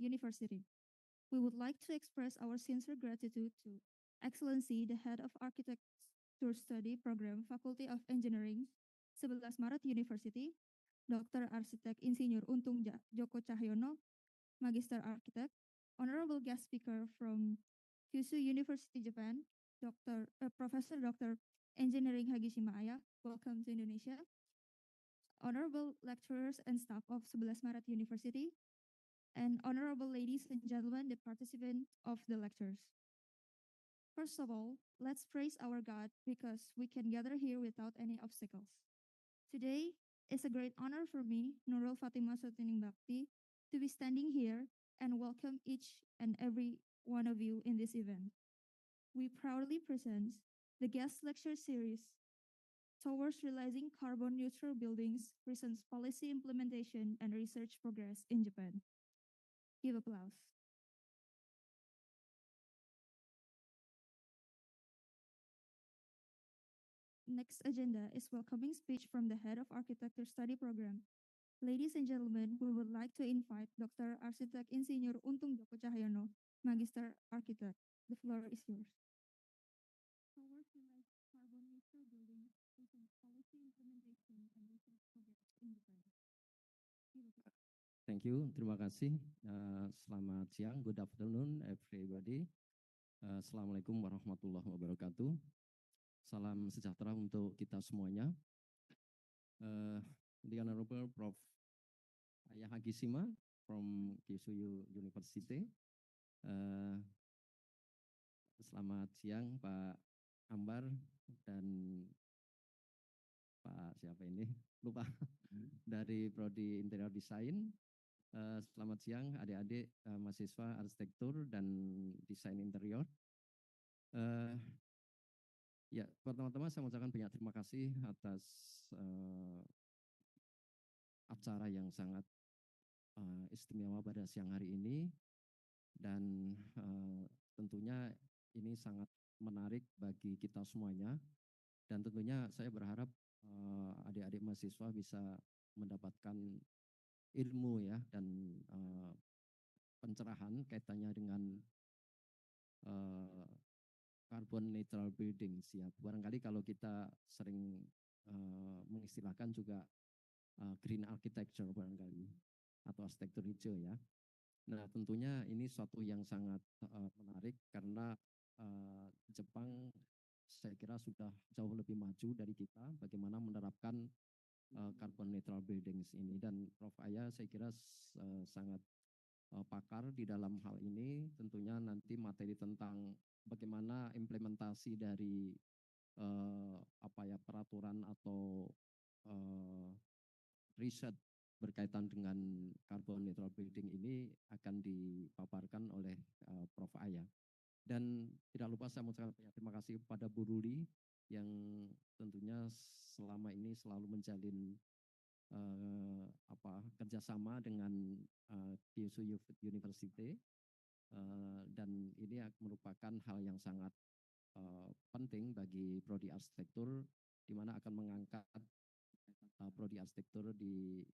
University. We would like to express our sincere gratitude to Excellency, the Head of Architecture Study Program, Faculty of Engineering, 11 Maret University, Dr. Arsitek Insinyur Untung Joko Cahyono, Magister Architect, Honorable Guest Speaker from Kyushu University, Japan, Professor Dr. Engineering Hagishima Aya, welcome to Indonesia. Honorable lecturers and staff of 11 Maret University, and honorable ladies and gentlemen, the participants of the lectures. First of all, let's praise our God because we can gather here without any obstacles. Today is a great honor for me, Nurul Fatimah Sotining Bakti, to be standing here and welcome each and every one of you in this event. We proudly present the guest lecture series towards realizing carbon neutral buildings, recent policy implementation and research progress in Japan. Give applause. Next agenda is welcoming speech from the head of architecture study program. Ladies and gentlemen, we would like to invite Dr. Arsitek Insinyur Untung Joko Cahyono, Magister Architect. The floor is yours. Towards realizing carbon neutral buildings, recent policy implementation and research progress in Japan. Thank you, terima kasih. Selamat siang, good afternoon everybody. Assalamualaikum warahmatullahi wabarakatuh. Salam sejahtera untuk kita semuanya. The Honorable Prof. Aya Hagishima from Kyushu University. Selamat siang Pak Ambar dan Pak siapa ini? Lupa. Dari Prodi Interior Design. Selamat siang adik-adik mahasiswa arsitektur dan desain interior. Ya, pertama-tama saya mengucapkan banyak terima kasih atas acara yang sangat istimewa pada siang hari ini dan tentunya ini sangat menarik bagi kita semuanya dan tentunya saya berharap adik-adik mahasiswa bisa mendapatkan ilmu ya dan pencerahan kaitannya dengan carbon neutral building siap. Barangkali kalau kita sering mengistilahkan juga green architecture barangkali atau arsitektur hijau ya. Nah tentunya ini suatu yang sangat menarik karena Jepang saya kira sudah jauh lebih maju dari kita bagaimana menerapkan carbon neutral buildings ini dan Prof. Aya saya kira sangat pakar di dalam hal ini. Tentunya nanti materi tentang bagaimana implementasi dari peraturan atau riset berkaitan dengan carbon neutral building ini akan dipaparkan oleh Prof. Aya. Dan tidak lupa saya mengucapkan terima kasih kepada Bu Ruli yang tentunya selama ini selalu menjalin kerjasama dengan Kyushu University dan ini merupakan hal yang sangat penting bagi prodi arsitektur di mana akan mengangkat prodi arsitektur di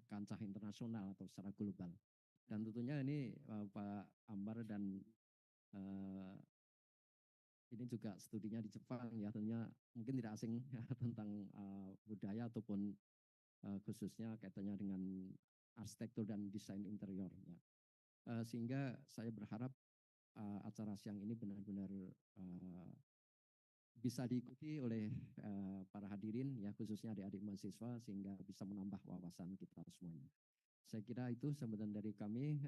kancah internasional atau secara global. Dan tentunya ini Pak Ambar dan ini juga studinya di Jepang ya, tentunya mungkin tidak asing ya, tentang budaya ataupun khususnya kaitannya dengan arsitektur dan desain interior ya. Sehingga saya berharap acara siang ini benar-benar bisa diikuti oleh para hadirin ya, khususnya adik-adik mahasiswa sehingga bisa menambah wawasan kita semuanya. Saya kira itu sebenarnya dari kami.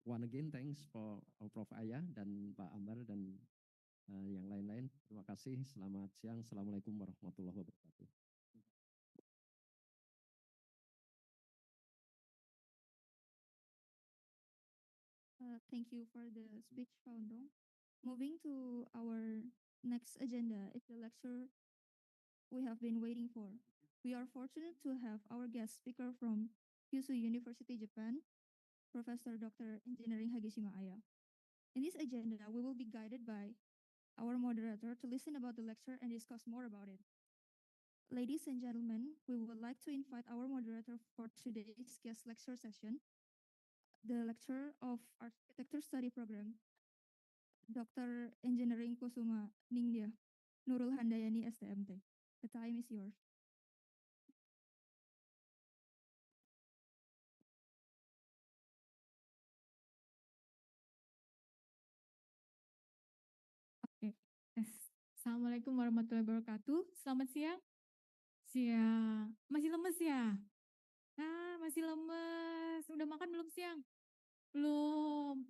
One again, thanks for Prof. Aya dan Pak Ambar dan yang lain-lain. Terima kasih. Selamat siang. Assalamualaikum warahmatullahi wabarakatuh. Thank you for the speech, Faundong. Moving to our next agenda is the lecture we have been waiting for. We are fortunate to have our guest speaker from Kyushu University, Japan, Professor Dr. Engineering Hagishima Aya. In this agenda, we will be guided by our moderator to listen about the lecture and discuss more about it. Ladies and gentlemen, we would like to invite our moderator for today's guest lecture session, the lecturer of Architecture Study Program, Dr. Engineering Kusuma Ningdia, Nurul Handayani, STMT. The time is yours. Oke. Tes. Assalamualaikum warahmatullahi wabarakatuh. Selamat siang. Siang. Masih lemes ya? Ah, masih lemes. Udah makan belum siang? Belum.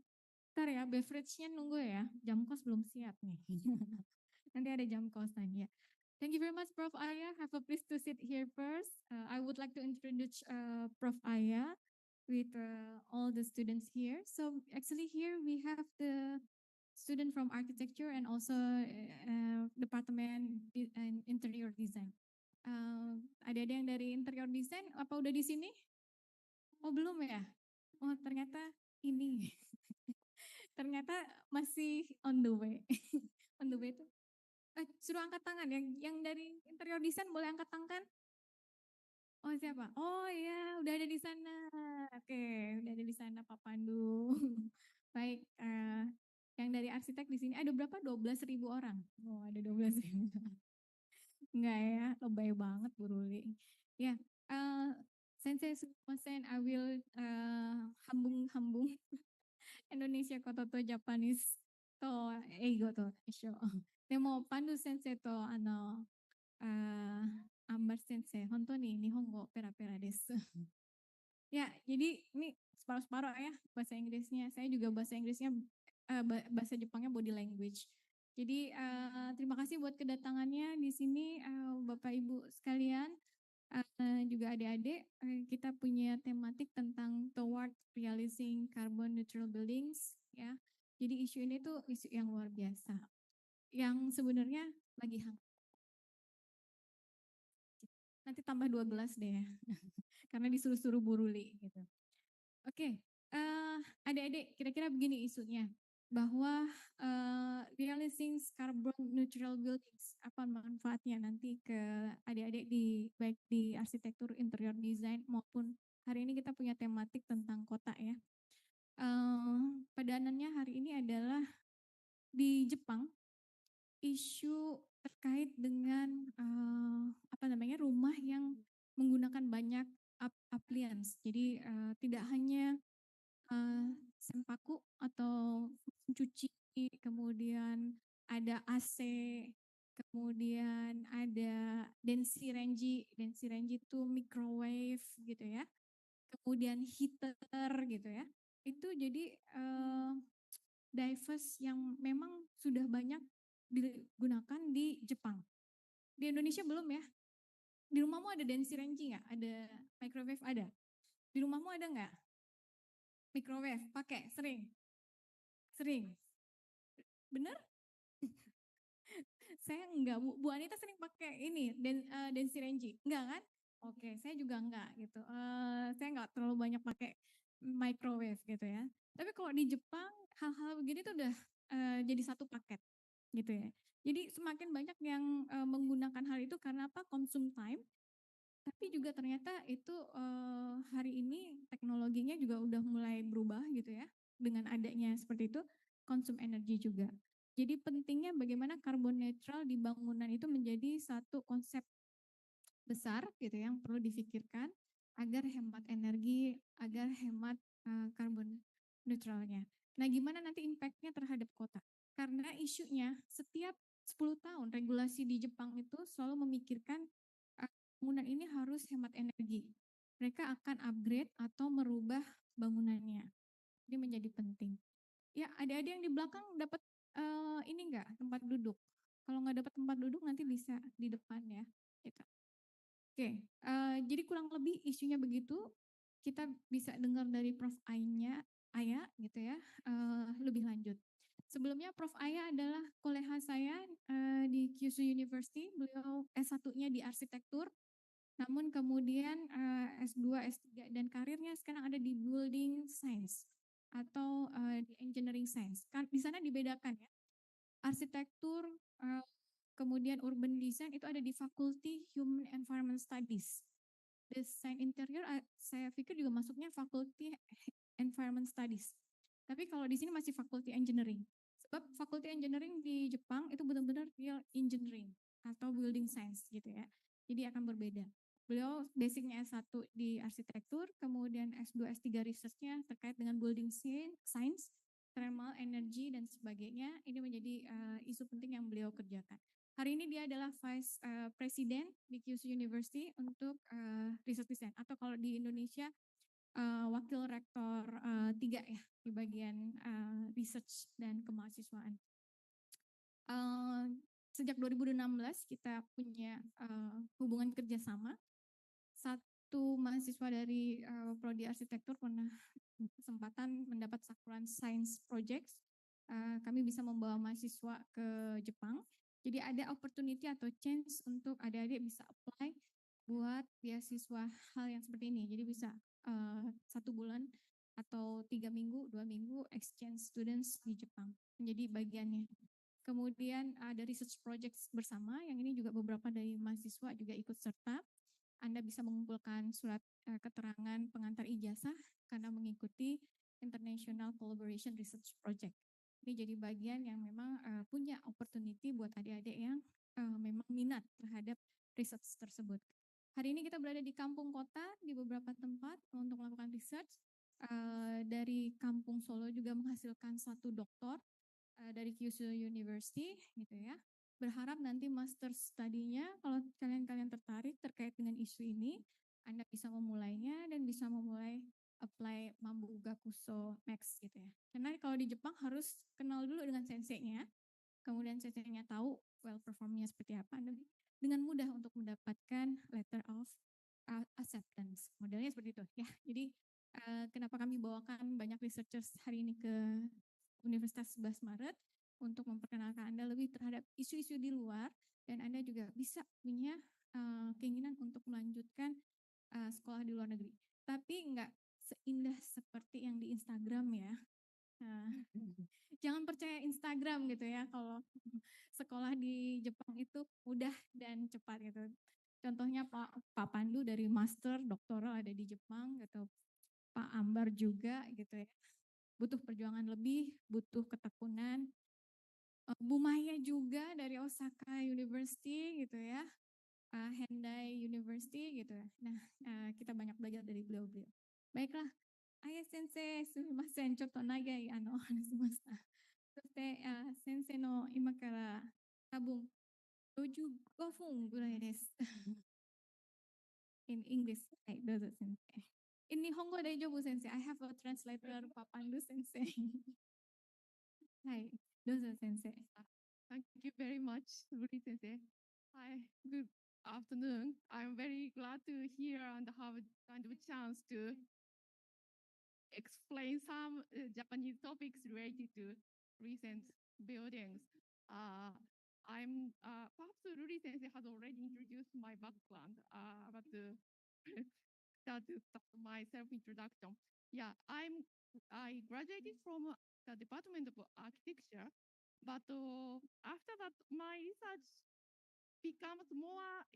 Ntar ya, beverage-nya nunggu ya. Jam kos belum siap nih. Nanti ada jam kosan ya. Thank you very much, Prof. Aya. Have a please to sit here first. I would like to introduce Prof. Aya with all the students here. So actually here we have the student from architecture and also department and interior design. Ada yang dari interior design apa udah di sini? Oh belum ya? Oh ternyata ini. Ternyata masih on the way. On the way itu. Suruh angkat tangan yang dari interior design boleh angkat tangan? Oh siapa? Oh ya udah ada di sana. Oke, udah ada di sana Pak Pandu. Baik, yang dari arsitek di sini ada berapa? 12.000 orang. Oh ada 12.000. Enggak ya, lebay banget Bu Ruli. Ya, Sensei Sumimasen, I will hambung Indonesia koto to Japanese to eigo to isho. Demo Pandu Sensei to Ambar Sensei, hontou ni Nihongo pera-pera desu. Ya, jadi ini separuh-separuh ya bahasa Inggrisnya. Saya juga bahasa Inggrisnya, bahasa Jepangnya body language. Jadi terima kasih buat kedatangannya di sini Bapak Ibu sekalian, juga adik-adik. Kita punya tematik tentang toward realizing carbon neutral buildings ya. Jadi isu ini tuh isu yang luar biasa, yang sebenarnya lagi hangat. Nanti tambah 2 gelas deh ya, karena disuruh-suruh Bu Ruli gitu. Oke, adik-adik kira-kira begini isunya, bahwa realizing carbon neutral buildings, apa manfaatnya nanti ke adik-adik baik di arsitektur interior design maupun hari ini kita punya tematik tentang kota ya. Padanannya hari ini adalah di Jepang, isu terkait dengan rumah yang menggunakan banyak appliance. Jadi tidak hanya senpaku atau mencuci, kemudian ada AC, kemudian ada densi renji itu microwave gitu ya, kemudian heater gitu ya. Itu jadi device yang memang sudah banyak digunakan di Jepang. Di Indonesia belum ya? Di rumahmu ada densi renji nggak? Ada microwave ada? Di rumahmu ada nggak? Microwave pakai sering? Bener? Saya enggak, Bu Anita sering pakai ini densi renji, enggak kan? Oke, saya juga enggak gitu. Saya enggak terlalu banyak pakai microwave gitu ya. Tapi kalau di Jepang hal-hal begini tuh udah jadi satu paket gitu ya. Jadi semakin banyak yang menggunakan hal itu karena apa? Consume time. Tapi juga ternyata itu hari ini teknologinya juga udah mulai berubah gitu ya. Dengan adanya seperti itu, konsum energi juga. Jadi pentingnya bagaimana carbon netral di bangunan itu menjadi satu konsep besar gitu yang perlu difikirkan agar hemat energi, agar hemat carbon neutralnya. Nah gimana nanti impactnya terhadap kota? Karena isunya setiap 10 tahun regulasi di Jepang itu selalu memikirkan bangunan ini harus hemat energi. Mereka akan upgrade atau merubah bangunannya. Ini menjadi penting. Ya adik-adik yang di belakang dapat ini enggak tempat duduk? Kalau nggak dapat tempat duduk nanti bisa di depan ya. Gitu. Oke, jadi kurang lebih isunya begitu. Kita bisa dengar dari Prof. Aya gitu ya, lebih lanjut. Sebelumnya Prof. Aya adalah kolega saya di Kyushu University. Beliau S1-nya di arsitektur, namun kemudian S2, S3 dan karirnya sekarang ada di building science atau di engineering science. Di sana dibedakan ya, arsitektur kemudian urban design itu ada di Fakulti Human Environment Studies. Desain interior saya pikir juga masuknya Fakulti Environment Studies. Tapi kalau di sini masih Fakulti Engineering. Sebab Fakulti Engineering di Jepang itu benar-benar real engineering atau building science gitu ya. Jadi akan berbeda. Beliau basicnya S1 di arsitektur, kemudian S2, S3 researchnya terkait dengan building science, thermal energy dan sebagainya. Ini menjadi isu penting yang beliau kerjakan. Hari ini dia adalah Vice President di Kyushu University untuk Research Design, atau kalau di Indonesia Wakil Rektor 3 ya di bagian research dan kemahasiswaan. Sejak 2016 kita punya hubungan kerjasama. Satu mahasiswa dari Prodi Arsitektur pernah kesempatan mendapat sakuran Science Projects. Kami bisa membawa mahasiswa ke Jepang. Jadi ada opportunity atau chance untuk adik-adik bisa apply buat beasiswa hal yang seperti ini. Jadi bisa 1 bulan atau 3 minggu, 2 minggu exchange students di Jepang menjadi bagiannya. Kemudian ada research projects bersama, yang ini juga beberapa dari mahasiswa juga ikut serta. Anda bisa mengumpulkan surat keterangan pengantar ijazah karena mengikuti International Collaboration Research Project. Ini jadi bagian yang memang punya opportunity buat adik-adik yang memang minat terhadap research tersebut. Hari ini kita berada di kampung kota di beberapa tempat untuk melakukan research. Dari kampung Solo juga menghasilkan 1 doktor dari Kyushu University gitu ya. Berharap nanti master study-nya kalau kalian tertarik terkait dengan isu ini, Anda bisa memulainya dan bisa memulai apply Mambu Gakuso Max gitu ya. Karena kalau di Jepang harus kenal dulu dengan sensei-nya, kemudian sensei-nya tahu well performnya seperti apa, Anda dengan mudah untuk mendapatkan letter of acceptance. Modelnya seperti itu ya. Jadi kenapa kami bawakan banyak researchers hari ini ke Universitas 11 Maret untuk memperkenalkan Anda lebih terhadap isu-isu di luar, dan Anda juga bisa punya keinginan untuk melanjutkan sekolah di luar negeri. Tapi nggak seindah seperti yang di Instagram ya. Jangan percaya Instagram gitu ya, kalau sekolah di Jepang itu mudah dan cepat gitu. Contohnya Pak Pandu dari master doktoral ada di Jepang gitu. Pak Ambar juga gitu ya. Butuh perjuangan lebih, butuh ketekunan. Bu Maya juga dari Osaka University gitu ya, Hendai University gitu. Nah, kita banyak belajar dari beliau-beliau. Baiklah, Aya Sensei, sumimasen, chotto nagai hanashimashita. Soste sensei no ima kara tabun 55 分ぐらいです。In English, はい、どうぞ先生。In 日本語大丈夫先生。I have a translator, Pak Pandu 先生。はい、どうぞ先生。Thank you very much, Ruri Sensei. Hi, good afternoon. I'm very glad to hear and have kind of chance to explain some Japanese topics related to recent buildings. Perhaps Ruri Sensei has already introduced my background, but start my self-introduction. Yeah, I graduated from the Department of Architecture, but after that, my research becomes more,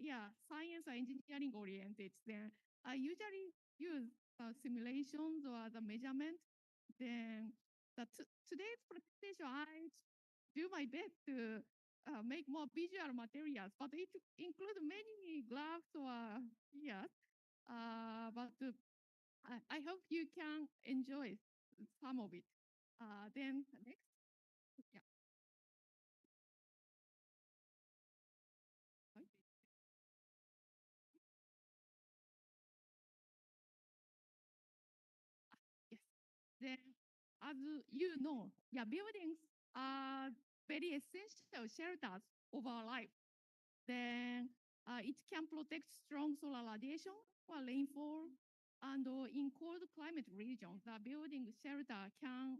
science or engineering oriented. Then I usually use the simulations or the measurement. Then today's presentation, I do my best to make more visual materials, but it includes many graphs or but I hope you can enjoy some of it. Then next, yeah. Yes. Then, as you know, buildings are very essential shelters of our life. Then it can protect strong solar radiation or rainfall. And in cold climate regions, the building shelter can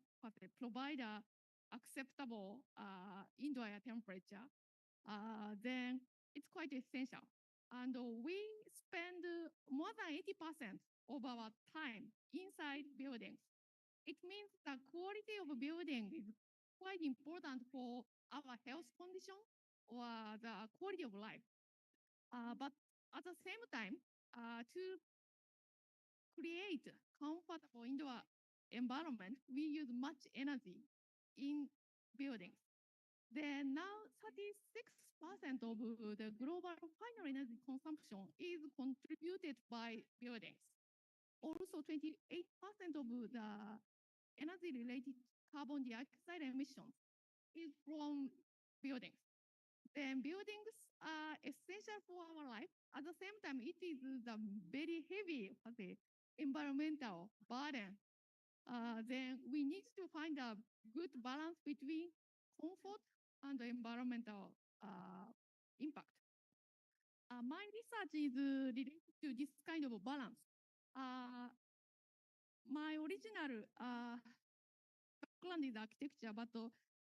provide a acceptable indoor air temperature. Then it's quite essential. And we spend more than 80% of our time inside buildings. It means the quality of a building is quite important for our health condition or the quality of life. But at the same time, to create comfortable indoor environment, we use much energy in buildings. Then now 36% of the global final energy consumption is contributed by buildings. Also 28% of the energy related carbon dioxide emissions is from buildings. Then buildings are essential for our life. At the same time, it is the very heavy environmental burden. Then we need to find a good balance between comfort and environmental impact. My research is related to this kind of balance. My original background is architecture, but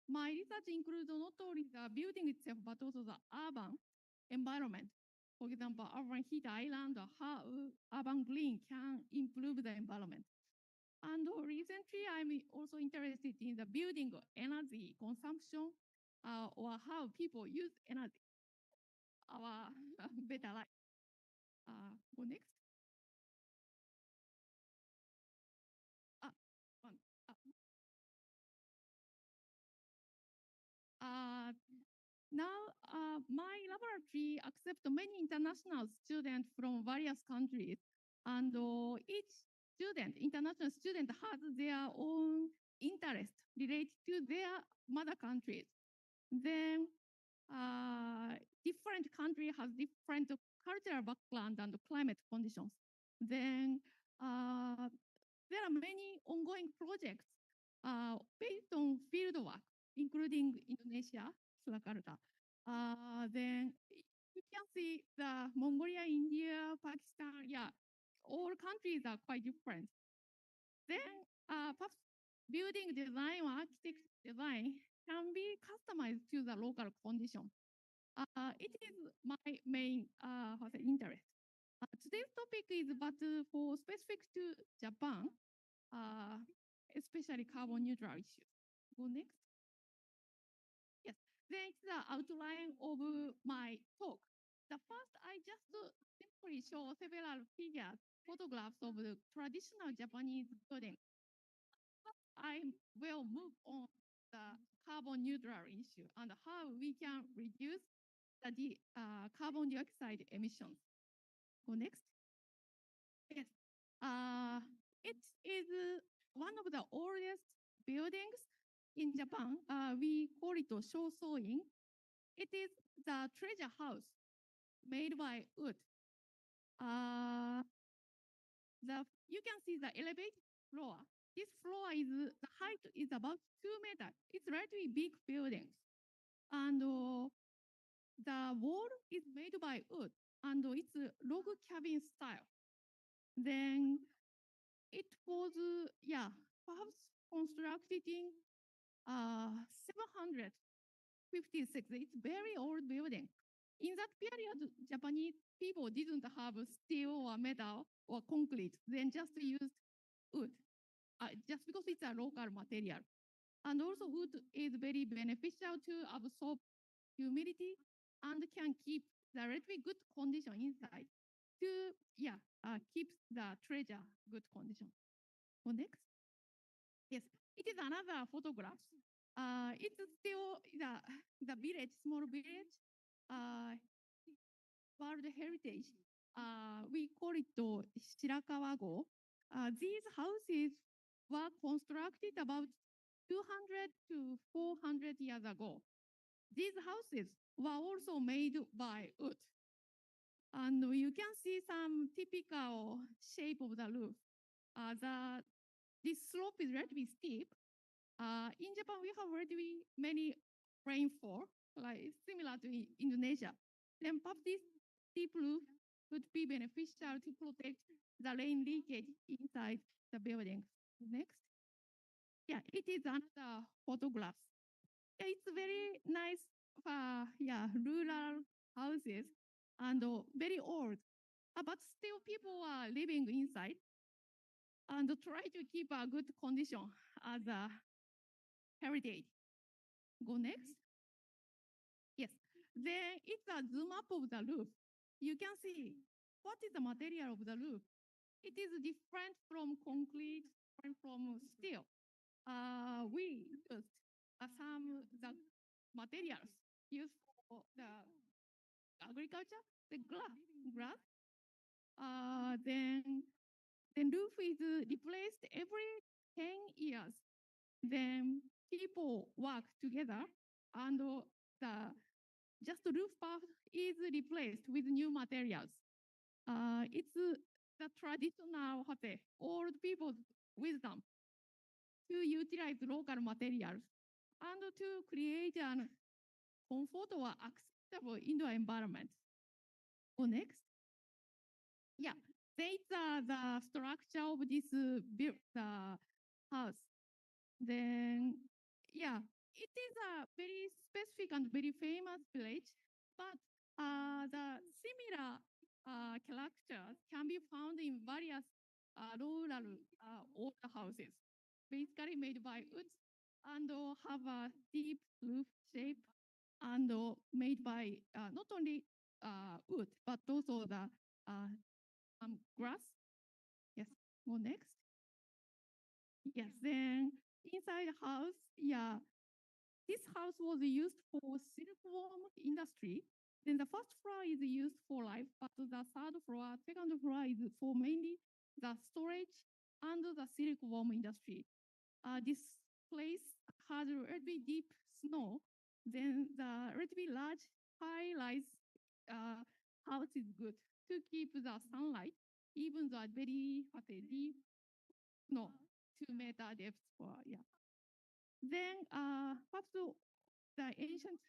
my research includes not only the building itself, but also the urban environment. For example, urban heat island or how urban green can improve the environment. And recently, I'm also interested in the building energy consumption or how people use energy. Our better life. Go next. One. Now, my laboratory accepts many international students from various countries, and each student, international student, has their own interest related to their mother countries. Then, different country has different cultural background and climate conditions. Then, there are many ongoing projects based on field work, including Indonesia, Surakarta. Then you can see the Mongolia, India, Pakistan, yeah, all countries are quite different. Then perhaps building design or architect design can be customized to the local condition. It is my main interest. Today's topic is but for specific to Japan, especially carbon neutral issues. Go next. Yes, then it's the outline of my talk. The first, I just simply show several figures, photographs of the traditional Japanese building. I will move on the carbon neutral issue and how we can reduce the carbon dioxide emissions. Go next. Yes. It is one of the oldest buildings in Japan. We call it Shosoin. It is the treasure house made by wood. You can see the elevated floor. This floor is the height is about 2 meters. It's relatively big building, and the wall is made by wood, and it's log cabin style. Then it was perhaps constructed in 756. It's very old building. In that period, Japanese people didn't have steel or metal or concrete. They just used wood, just because it's a local material. And also wood is very beneficial to absorb humidity and can keep the relatively good condition inside to keep the treasure good condition. Go next. Yes, it is another photograph. It's still the village, small village, World Heritage. We call it Shirakawa-go. These houses were constructed about 200 to 400 years ago. These houses were also made by wood. And you can see some typical shape of the roof. This slope is relatively steep. In Japan, we have relatively many rainfall, like similar to Indonesia. Then perhaps this steep roof would be beneficial to protect the rain leakage inside the building. Next. Yeah, it is another photograph. Yeah, it's very nice, rural houses and very old. But still people are living inside and try to keep a good condition as a heritage. Go next. Yes, Then it's a zoom up of the roof. You can see what is the material of the roof. It is different from concrete, different from steel. We used some the materials used for the agriculture, the grass. Then roof is replaced every 10 years. Then people work together and the just roof part is replaced with new materials. It's the traditional old people's wisdom to utilize local materials and to create an comfortable, acceptable indoor environment. Go next. Yeah, it's the structure of this house. Then, yeah, it is a very specific and very famous village, but the similar characters can be found in various rural older houses, basically made by wood and have a deep roof shape and made by not only wood, but also the grass. Yes, go next. Yes, then inside the house, yeah, this house was used for silkworm industry. Then the first floor is used for life, but the third floor, second floor is for mainly the storage and the silkworm industry. This place has relatively deep snow. Then the relatively large high-rise house is good to keep the sunlight, even though very deep snow, 2 meter depth for Then perhaps the ancient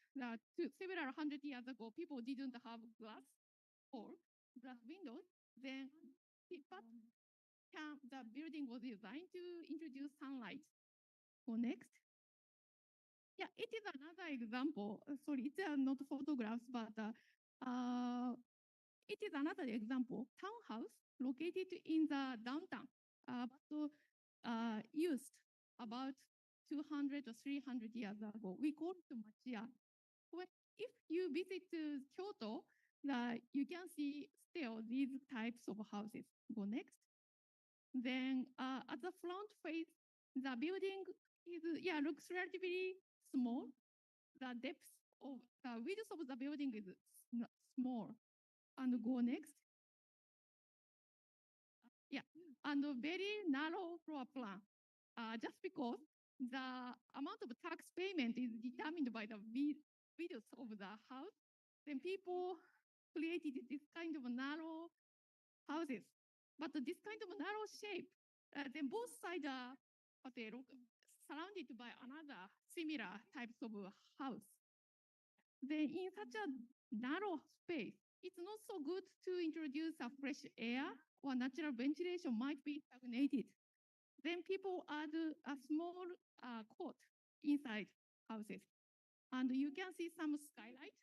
several hundred years ago, people didn't have glass or glass windows. Then but the building was designed to introduce sunlight. Go next. Yeah, it is another example. Sorry, it's not photographs, but it is another example. Townhouse located in the downtown, but used about 200 or 300 years ago. We call it machiya. If you visit Kyoto, you can see still these types of houses. Go next. Then at the front face, the building looks relatively small. The depth of the width of the building is small. And go next. Yeah, and a very narrow floor plan. Just because the amount of tax payment is determined by the width of the house, then people created this kind of narrow houses. But this kind of narrow shape, then both sides are surrounded by another similar types of house. Then in such a narrow space, it's not so good to introduce a fresh air or natural ventilation might be stagnated. Then people add a small court inside houses. And you can see some skylight.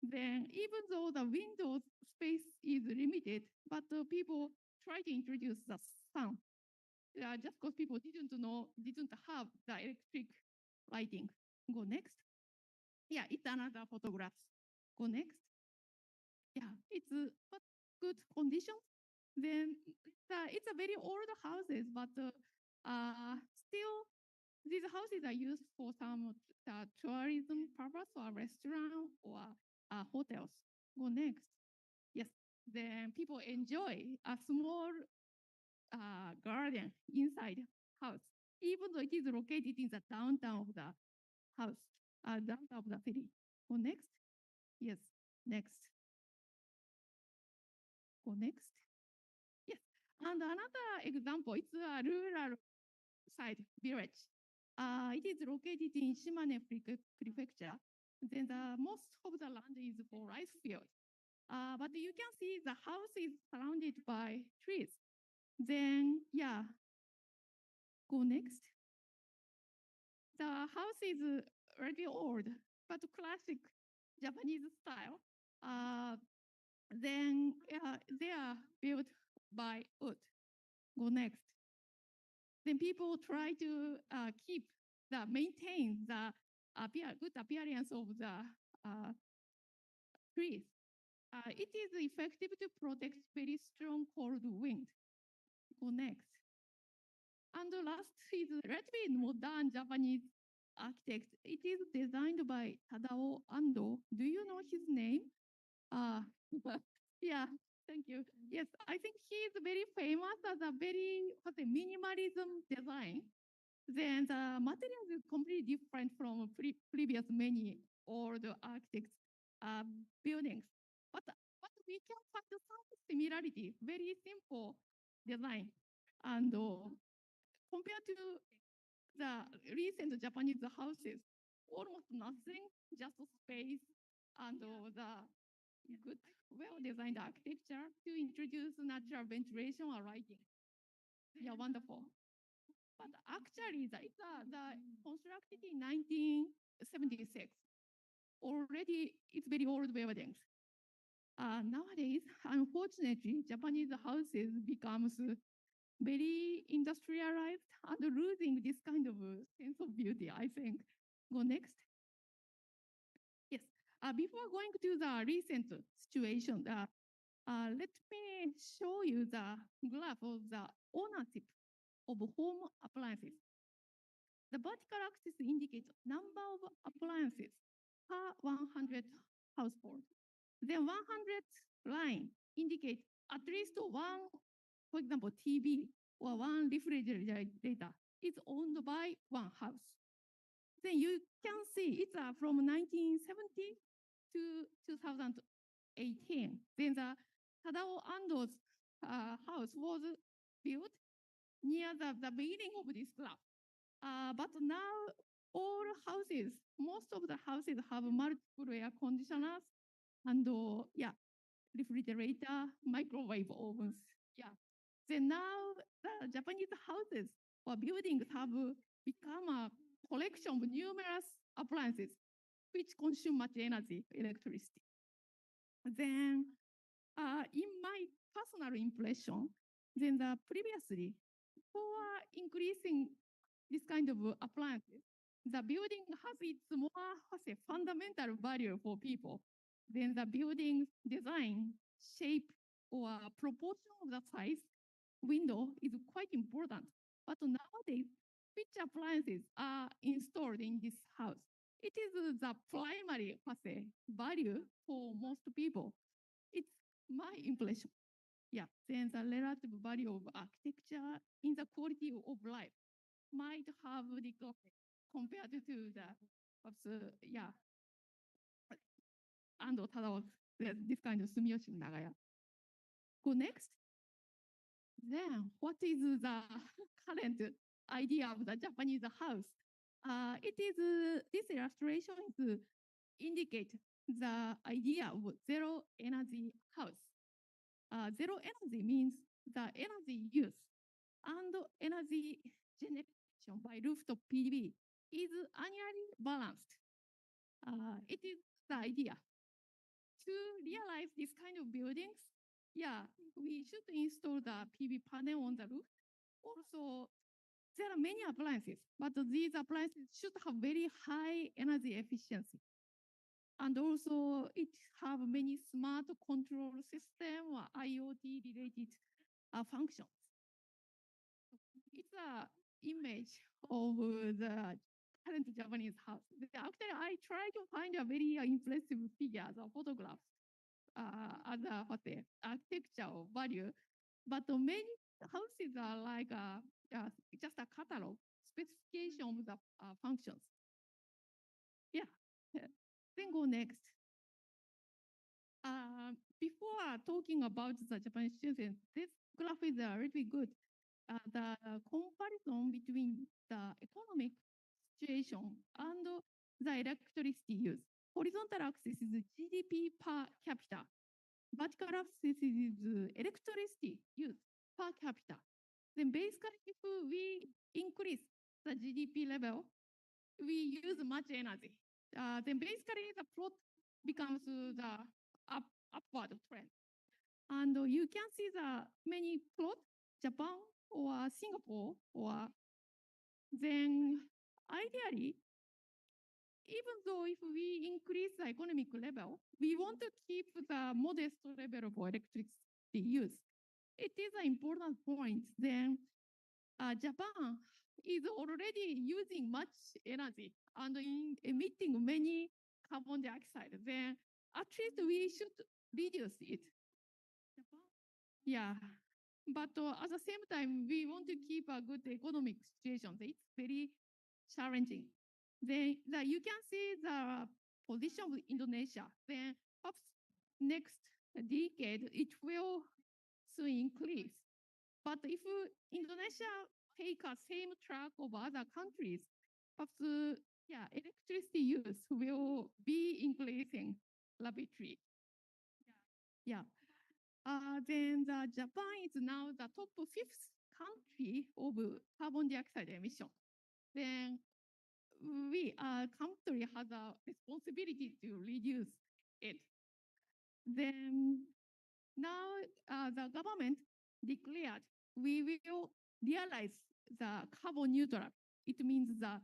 Then even though the window space is limited, but people try to introduce the sun. Just because people didn't have the electric lighting. Go next. Yeah, it's another photograph. Go next. Yeah, it's good condition. Then it's a very old houses, but still these houses are used for some tourism purpose or restaurant or hotels. Go next. Yes, then people enjoy a small garden inside house, even though it is located in the downtown of the house, downtown of the city. Go next. Yes, next. Go next. Yes, and another example, it's a rural side village. It is located in Shimane Prefecture. Then the most of the land is for rice field. But you can see the house is surrounded by trees. Then, yeah, go next. The house is really old, but classic Japanese style. Then they are built by wood. Go next. Then people try to maintain the good appearance of the trees. It is effective to protect very strong cold wind. Go next. And the last is relatively modern Japanese architect. It is designed by Tadao Ando. Do you know his name? Uh, yeah, thank you. Yes, I think he is very famous as a very minimalism design. Then the material is completely different from previous many old architects buildings. But we can find some similarity, very simple design. And compared to the recent Japanese houses, almost nothing, just space and the good, well-designed architecture to introduce natural ventilation or lighting. Yeah, wonderful. But actually, it's the constructed in 1976. Already, it's very old buildings. Nowadays, unfortunately, Japanese houses becomes very industrialized and losing this kind of sense of beauty, I think. Go next. Yes. Before going to the recent situation, let me show you the graph of the ownership of home appliances. The vertical axis indicates number of appliances per 100 household. Then 100 line indicates at least one, for example, TV or one refrigerator is owned by one house. Then you can see it's from 1970 to 2018. Then the Tadao Ando's house was built near the beginning of this graph. But now all houses, most of the houses have multiple air conditioners and refrigerator, microwave ovens. Yeah. Then now the Japanese houses or buildings have become a collection of numerous appliances which consume much energy, electricity. Then in my personal impression, then previously, for increasing this kind of appliances, the building has its more fundamental value for people. Then the building design, shape, or proportion of the size window is quite important. But nowadays, which appliances are installed in this house? It is the primary value for most people. It's my impression. Yeah, then the relative value of architecture in the quality of life might have declined compared to the Ando Tadao, this kind of Sumiyoshi Nagaya. Go next. Then, what is the current idea of the Japanese house? It is this illustration is indicate the idea of zero energy house. Zero energy means the energy use and energy generation by rooftop PV is annually balanced. It is the idea. To realize this kind of buildings, we should install the PV panel on the roof. Also, there are many appliances, but these appliances should have very high energy efficiency. And also, it have many smart control system or IoT related functions. It's an image of the current Japanese house. Actually, I try to find a very impressive figures or photographs as a architectural value, but many houses are like just a catalog specification of the functions. Yeah. Then go next. Before talking about the Japanese students, this graph is really good. The comparison between the economic situation and the electricity use. Horizontal axis is GDP per capita. Vertical axis is electricity use per capita. Then basically, if we increase the GDP level, we use much energy. Then basically, the plot becomes the upward trend. And you can see the many plot, Japan or Singapore, or then ideally, even though if we increase the economic level, we want to keep the modest level of electricity use. It is an important point. Then Japan is already using much energy and emitting many carbon dioxide. Then at least we should reduce it. Yeah. But at the same time, we want to keep a good economic situation. It's very challenging. Then you can see the position of Indonesia. Then perhaps next decade, it will soon increase. But if Indonesia take a same track of other countries, perhaps electricity use will be increasing rapidly. Yeah. Then Japan is now the top fifth country of carbon dioxide emission. Then our country has a responsibility to reduce it. Then now the government declared we will realize the carbon neutral. It means the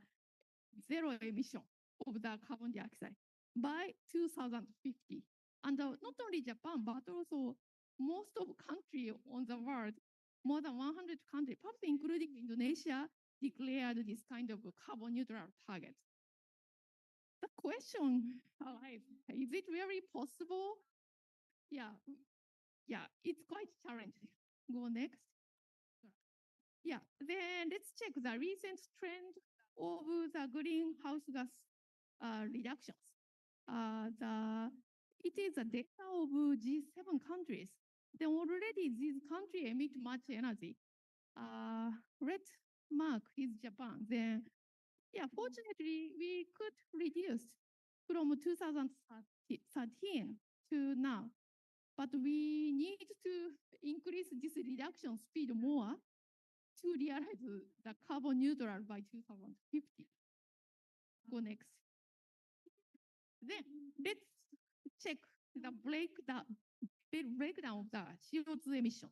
zero emission of the carbon dioxide by 2050. And not only Japan, but also most of countries on the world, more than 100 countries, perhaps including Indonesia, declared this kind of carbon neutral target. The question arises, is it really possible? Yeah, it's quite challenging. Go next. Yeah, then let's check the recent trend of the greenhouse gas reductions. It is the data of G7 countries. Then already these countries emit much energy. Red mark is Japan. Then, fortunately, we could reduce from 2013 to now. But we need to increase this reduction speed more to realize the carbon neutral by 2050. Go next. Then let's check the breakdown of the CO2 emissions.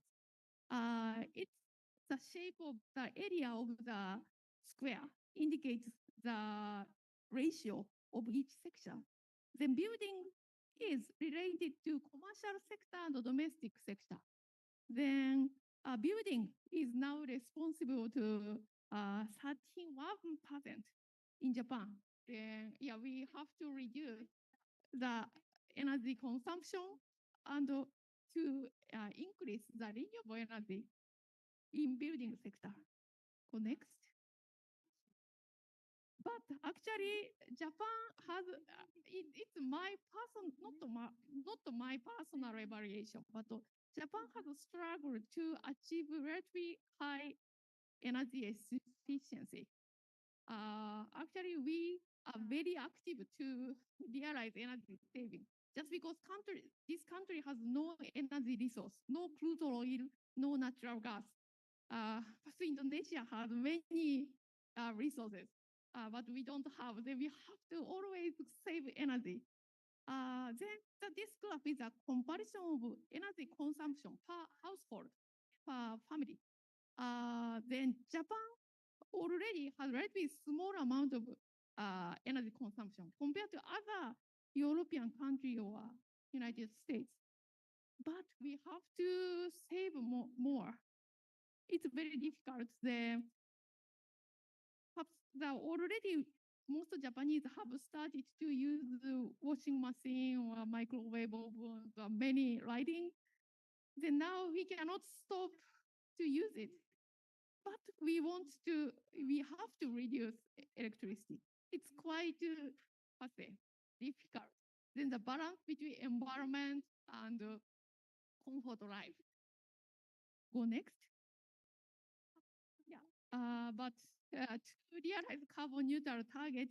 It's the shape of the area of the square indicates the ratio of each section. Then building is related to commercial sector and domestic sector. Then building is now responsible to 31% in Japan. Then we have to reduce the energy consumption and to increase the renewable energy in building sector. Go next. But actually, Japan has it's my not my personal evaluation, but Japan has struggled to achieve relatively high energy efficiency. Actually, we are very active to realize energy saving. Just because this country has no energy resource, no crude oil, no natural gas. Indonesia has many resources, but we don't have. Then we have to always save energy. Then this graph is a comparison of energy consumption per household, per family. Then Japan already has relatively small amount of energy consumption compared to other European countries or United States. But we have to save more. It's very difficult. Already most Japanese have started to use the washing machine or microwave oven, many lighting. Then now we cannot stop to use it. But we have to reduce electricity. It's quite difficult. Then the balance between environment and comfort life. Go next. But to realize carbon neutral target,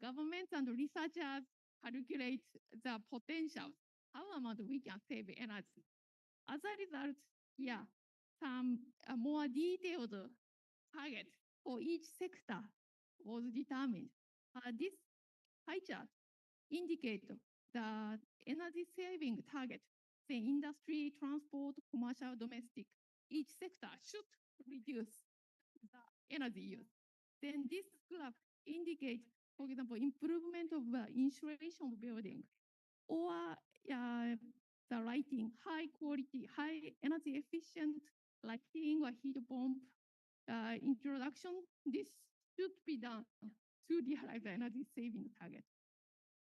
governments and researchers calculate the potential, how much we can save energy. As a result, some more detailed target for each sector was determined. This pie chart indicates the energy saving target, say industry, transport, commercial, domestic. Each sector should reduce the energy use. Then this graph indicates for example, improvement of insulation of building, or the lighting, high quality, high energy efficient lighting or heat pump introduction. This should be done to realize the energy saving target.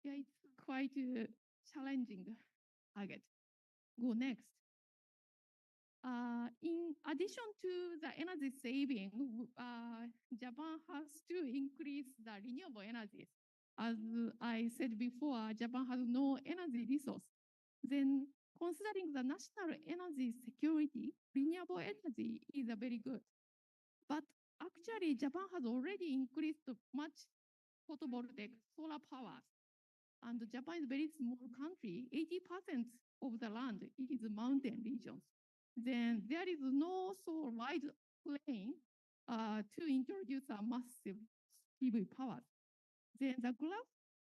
Yeah, it's quite challenging target. Go next. In addition to the energy saving, Japan has to increase the renewable energies. As I said before, Japan has no energy resource. Then, considering the national energy security, renewable energy is a very good. But actually, Japan has already increased much photovoltaic solar power. And Japan is a very small country. 80% of the land is mountain regions. Then there is no so wide plain to introduce a massive PV power. Then the graph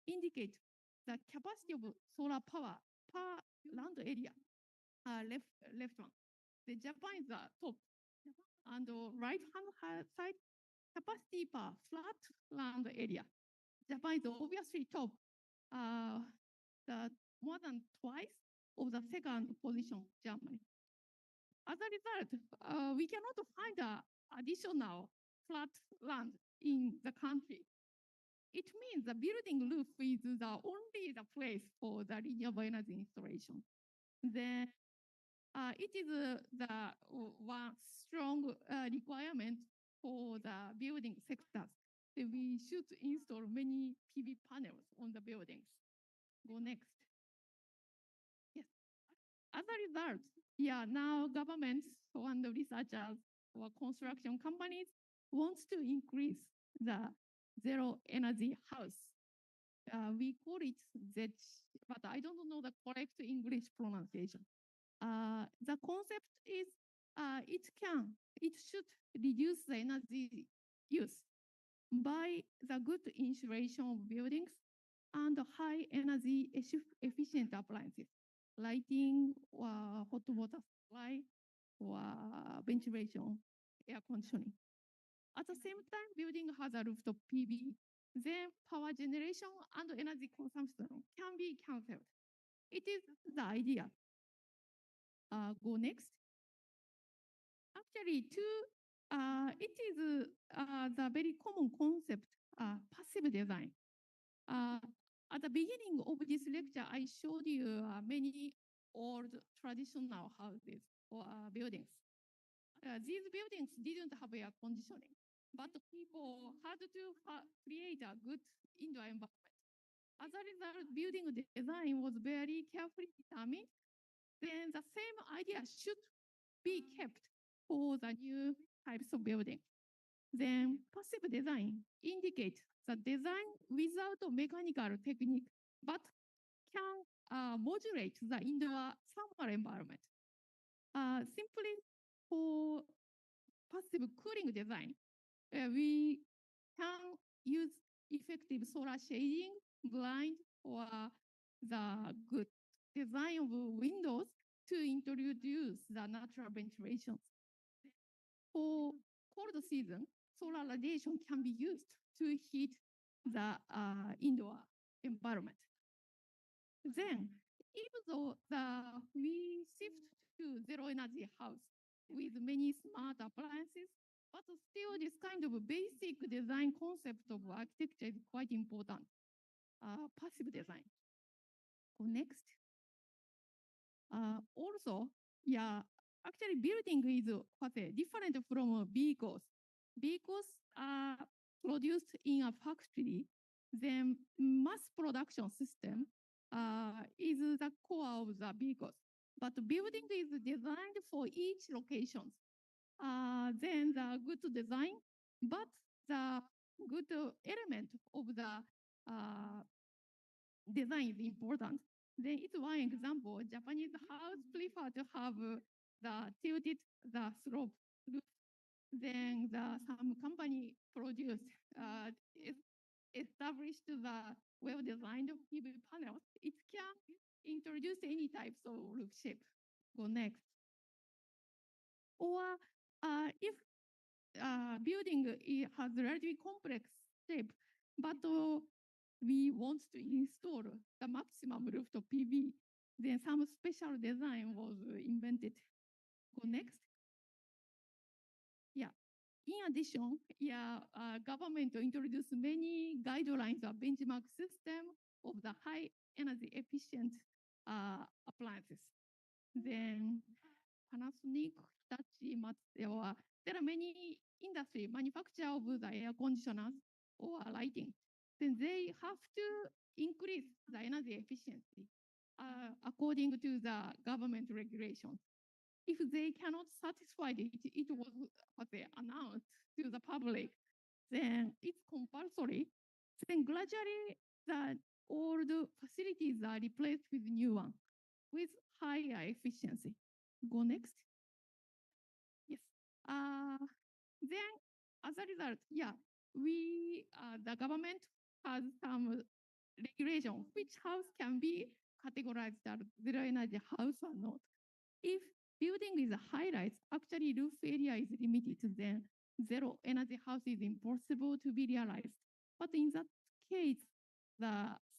indicates the capacity of solar power per land area. Left one. The Japan is the top. And the right-hand side, capacity per flat land area. Japan is obviously top, the more than twice of the second position, Germany. As a result, we cannot find additional flat land in the country. It means the building roof is the only the place for the renewable energy installation. Then it is the one strong requirement for the building sectors. So we should install many PV panels on the buildings. Go next. Yes. As a result, now governments and researchers or construction companies wants to increase the zero energy house. We call it Z, but I don't know the correct English pronunciation. The concept is it should reduce the energy use by the good insulation of buildings and high energy efficient appliances, lighting, or hot water supply, or ventilation, air conditioning. At the same time, building has a rooftop PV, then power generation and energy consumption can be cancelled. It is the idea. Go next. Actually, it is the very common concept, passive design. At the beginning of this lecture, I showed you many old traditional houses or buildings. These buildings didn't have air conditioning, but people had to create a good indoor environment. As a result, building design was very carefully determined. Then the same idea should be kept for the new types of building. Then passive design indicates the design without a mechanical technique, but can modulate the indoor thermal environment. Simply for passive cooling design, we can use effective solar shading, blind, or the good design of windows to introduce the natural ventilation. For cold season, solar radiation can be used to heat the indoor environment. Then, even though we shift to zero energy house with many smart appliances, but still this kind of basic design concept of architecture is quite important. Passive design. Go next. Also, actually building is different from vehicles. Vehicles are produced in a factory, then mass production system is the core of the vehicles. But building is designed for each location. Then the good design, but the good element of the design is important. Then it's one example. Japanese house prefer to have the tilted, the slope roof. Then some company produced, established the well-designed PV panels. It can introduce any types of roof shape. Go next. Or if building has relatively complex shape, but we want to install the maximum rooftop PV. Then some special design was invented. Go next. Yeah. In addition, government introduced many guidelines or benchmark system of the high energy efficient appliances. Then Panasonic, Hitachi, Matsushita, there are many industry manufacturer of the air conditioners or lighting. Then they have to increase the energy efficiency according to the government regulations. If they cannot satisfy it was announced to the public, then it's compulsory. Then gradually, the old facilities are replaced with new one with higher efficiency. Go next. Yes. Then, as a result, the government has some regulation which house can be categorized as zero energy house or not. If building is a high rise, actually roof area is limited, then zero energy house is impossible to be realized. But in that case,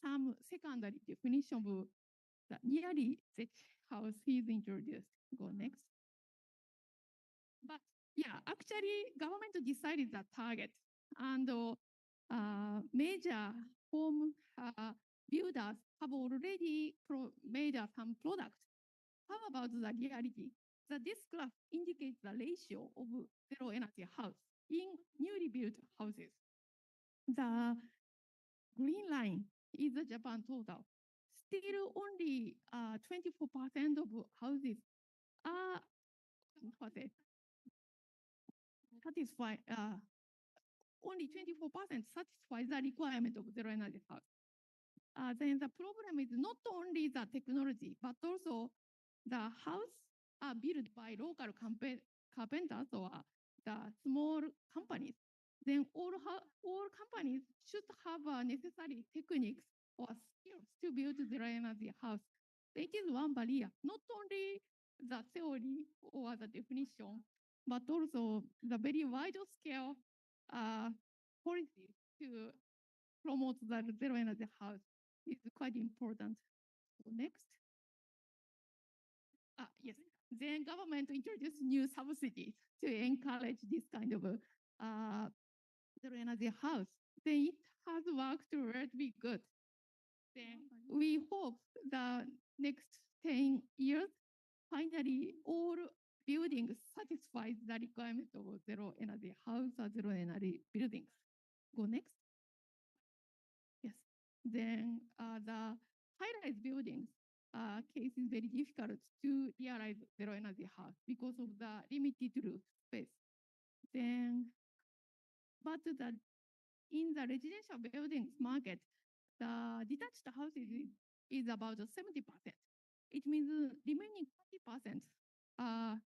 some secondary definition of the nearly Z house is introduced. Go next. But actually, government decided the target, and major home builders have already made some products. How about the reality? This graph indicates the ratio of zero energy house in newly built houses. The green line is the Japan total. Still only 24% of houses are satisfy. Only 24% satisfy the requirement of zero energy house. Then the problem is not only the technology, but also the house are built by local carpenters or the small companies. Then all companies should have necessary techniques or skills to build zero energy house. It is one barrier, not only the theory or the definition, but also the very wide scale policy to promote the zero energy house is quite important. So next. Yes. Then government introduced new subsidies to encourage this kind of zero energy house. Then it has worked relatively good. Then we hope the next 10 years, finally all buildings satisfy the requirement of zero energy house or zero energy buildings. Go next. Yes. Then the high-rise buildings case is very difficult to realize zero energy house because of the limited roof space. Then, but in the residential buildings market, the detached houses is about 70%. It means remaining 20% are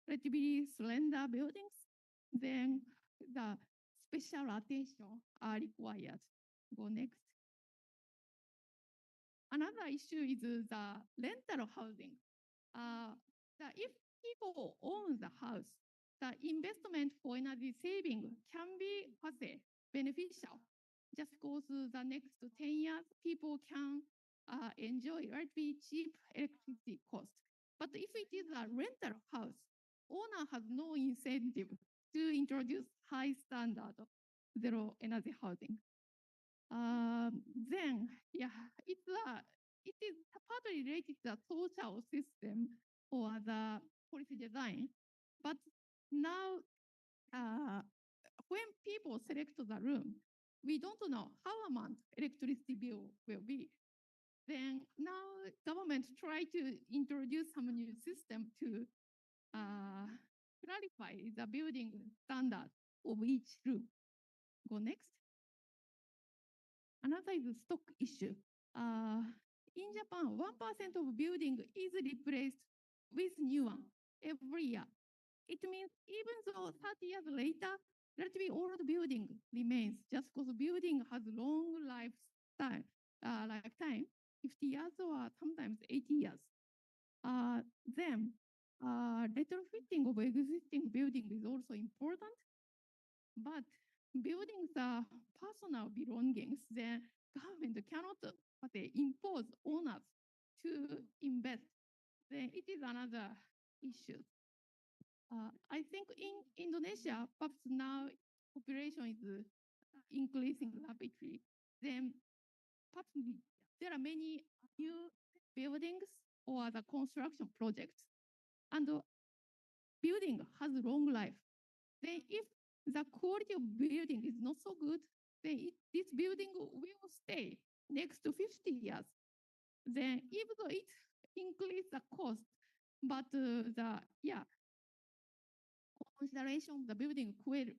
relatively slender buildings. Then the special attention are required. Go next. Another issue is the rental housing. If people own the house, the investment for energy saving can be beneficial. Just because the next 10 years, people can enjoy relatively cheap electricity cost. But if it is a rental house, owner has no incentive to introduce high standard of zero energy housing. Then, it is partly related to the social system or the policy design. But now, when people select the room, we don't know how much electricity bill will be. Then now, government try to introduce some new system to clarify the building standard of each room. Go next. Another is stock issue. In Japan, 1% of building is replaced with new one every year. It means even though 30 years later, relatively old building remains just because building has long lifetime, 50 years or sometimes 80 years. Then retrofitting of existing building is also important, but buildings are personal belongings, then government cannot impose owners to invest. Then it is another issue. I think in Indonesia, perhaps now population is increasing rapidly. Then perhaps there are many new buildings or the construction projects, and the building has long life. Then if the quality of building is not so good, then this building will stay next to 50 years. Then even though it increase the cost, but the consideration of the building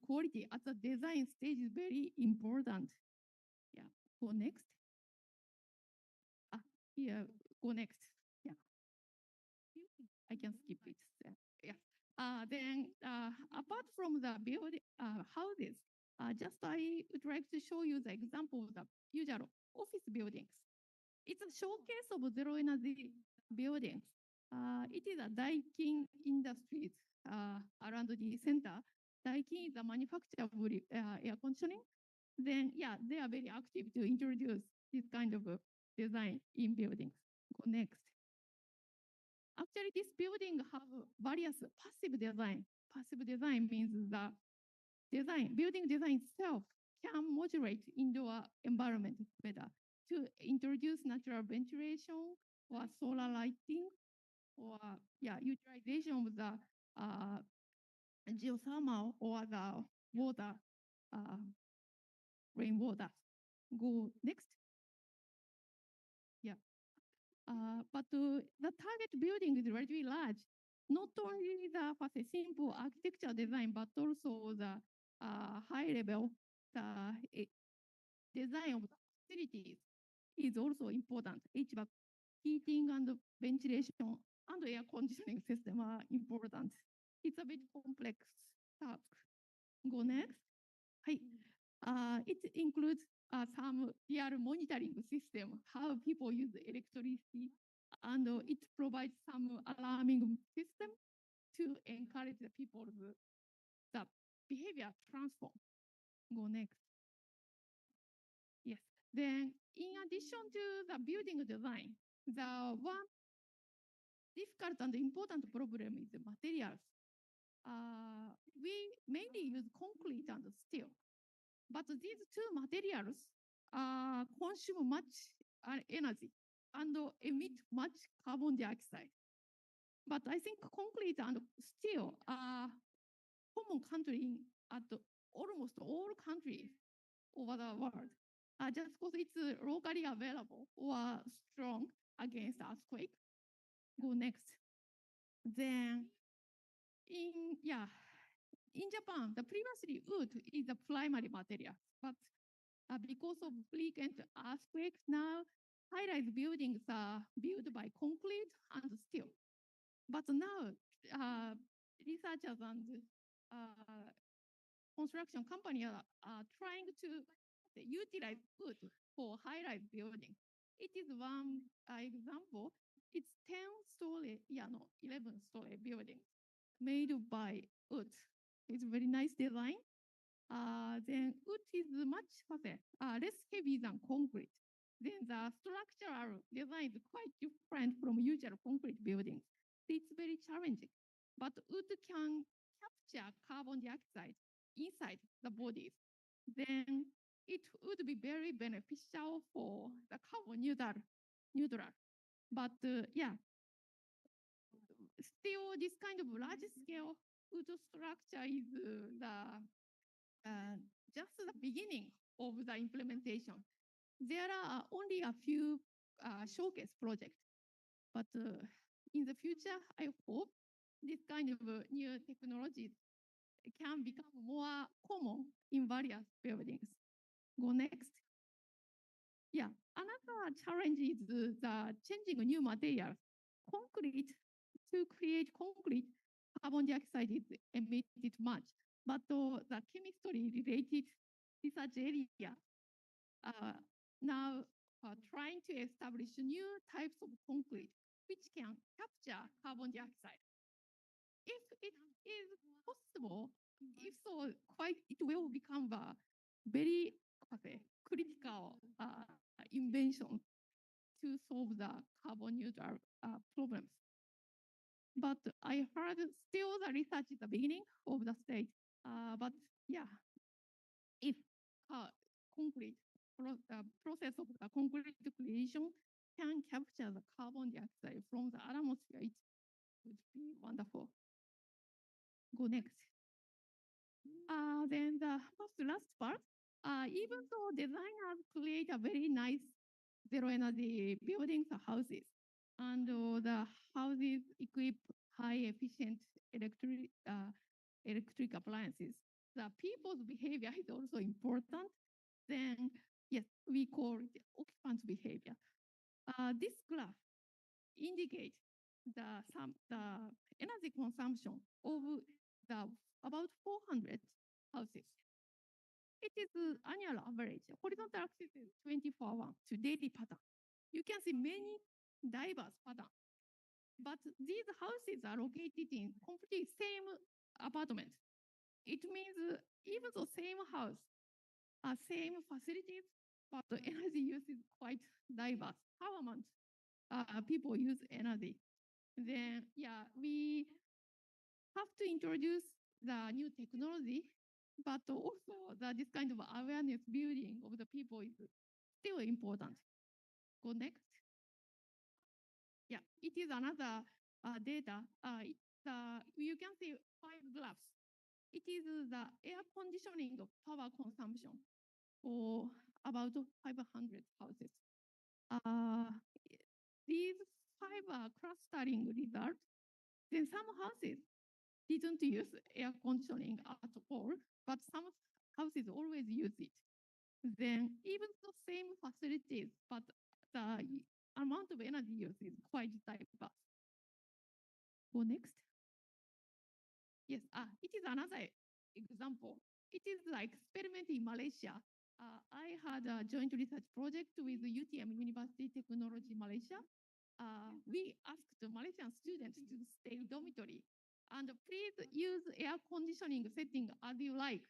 quality at the design stage is very important. Yeah, go next. Here, go next. Yeah, I can skip it. Yeah. Then apart from the building houses, just I would like to show you the example of the usual office buildings. It's a showcase of zero energy buildings. It is a Daikin Industries around the center. Daikin is a manufacturer of air conditioning. Then, yeah, they are very active to introduce this kind of design in buildings. Go next. Actually, this building have various passive design. Passive design means the building design itself can modulate indoor environment better to introduce natural ventilation or solar lighting or utilization of the geothermal or the water, rainwater. Go next. Yeah. But the target building is relatively large. Not only the simple architecture design, but also the high level design of the facilities is also important. HVAC, heating and ventilation and air conditioning system are important. It's a bit complex task. Go next. It includes some real monitoring system, how people use electricity, and it provides some alarming system to encourage the people the behavior transform. Go next. Yes. Then, in addition to the building design, the one difficult and important problem is the materials. We mainly use concrete and steel, but these two materials consume much energy and emit much carbon dioxide. But I think concrete and steel are common country at almost all countries over the world. Just because it's locally available or strong against earthquake. Go next. Then in Japan, the previously wood is the primary material, but because of frequent earthquakes now, high-rise buildings are built by concrete and steel. But now, researchers and construction companies are trying to utilize wood for high-rise building. It is one example. It's 10-story, 11-story building made by wood. It's a very nice design. Then wood is much less heavy than concrete. Then the structural design is quite different from usual concrete buildings. It's very challenging. But wood can capture carbon dioxide inside the bodies. Then it would be very beneficial for the carbon neutral. But still this kind of large scale wood structure is just the beginning of the implementation. There are only a few showcase projects, but in the future, I hope this kind of new technologies can become more common in various buildings. Go next. Yeah, another challenge is the changing new materials. Concrete, to create concrete, carbon dioxide is emitted much, but the chemistry related research area now trying to establish new types of concrete which can capture carbon dioxide. If it is possible, if so, quite it will become a very critical invention to solve the carbon neutral problems. But I heard still the research is the beginning of the stage. But yeah, if concrete process of the concrete creation can capture the carbon dioxide from the atmosphere, it would be wonderful. Go next. Then the last part, even though designers create a very nice zero energy buildings or houses, and the houses equip high efficient electric appliances, the people's behavior is also important. Then yes, we call it occupant behavior. This graph indicates the energy consumption of the about 400 houses. It is annual average. Horizontal axis is 24 hours to daily pattern. You can see many diverse patterns. But these houses are located in completely same apartment. It means even the same house, same facilities, but the energy use is quite diverse. How amount people use energy? Then yeah, we have to introduce the new technology, but also this kind of awareness building of the people is still important. Go next. Yeah, it is another data. You can see 5 graphs. It is the air conditioning of power consumption for about 500 houses. These 5 are clustering results. Then some houses didn't use air conditioning at all, but some houses always use it. Then even the same facilities, but the amount of energy use is quite diverse. Go next. Yes, it is another example. It is like experiment in Malaysia. I had a joint research project with UTM University Technology Malaysia. We asked the Malaysian students to stay dormitory and please use air conditioning setting as you like.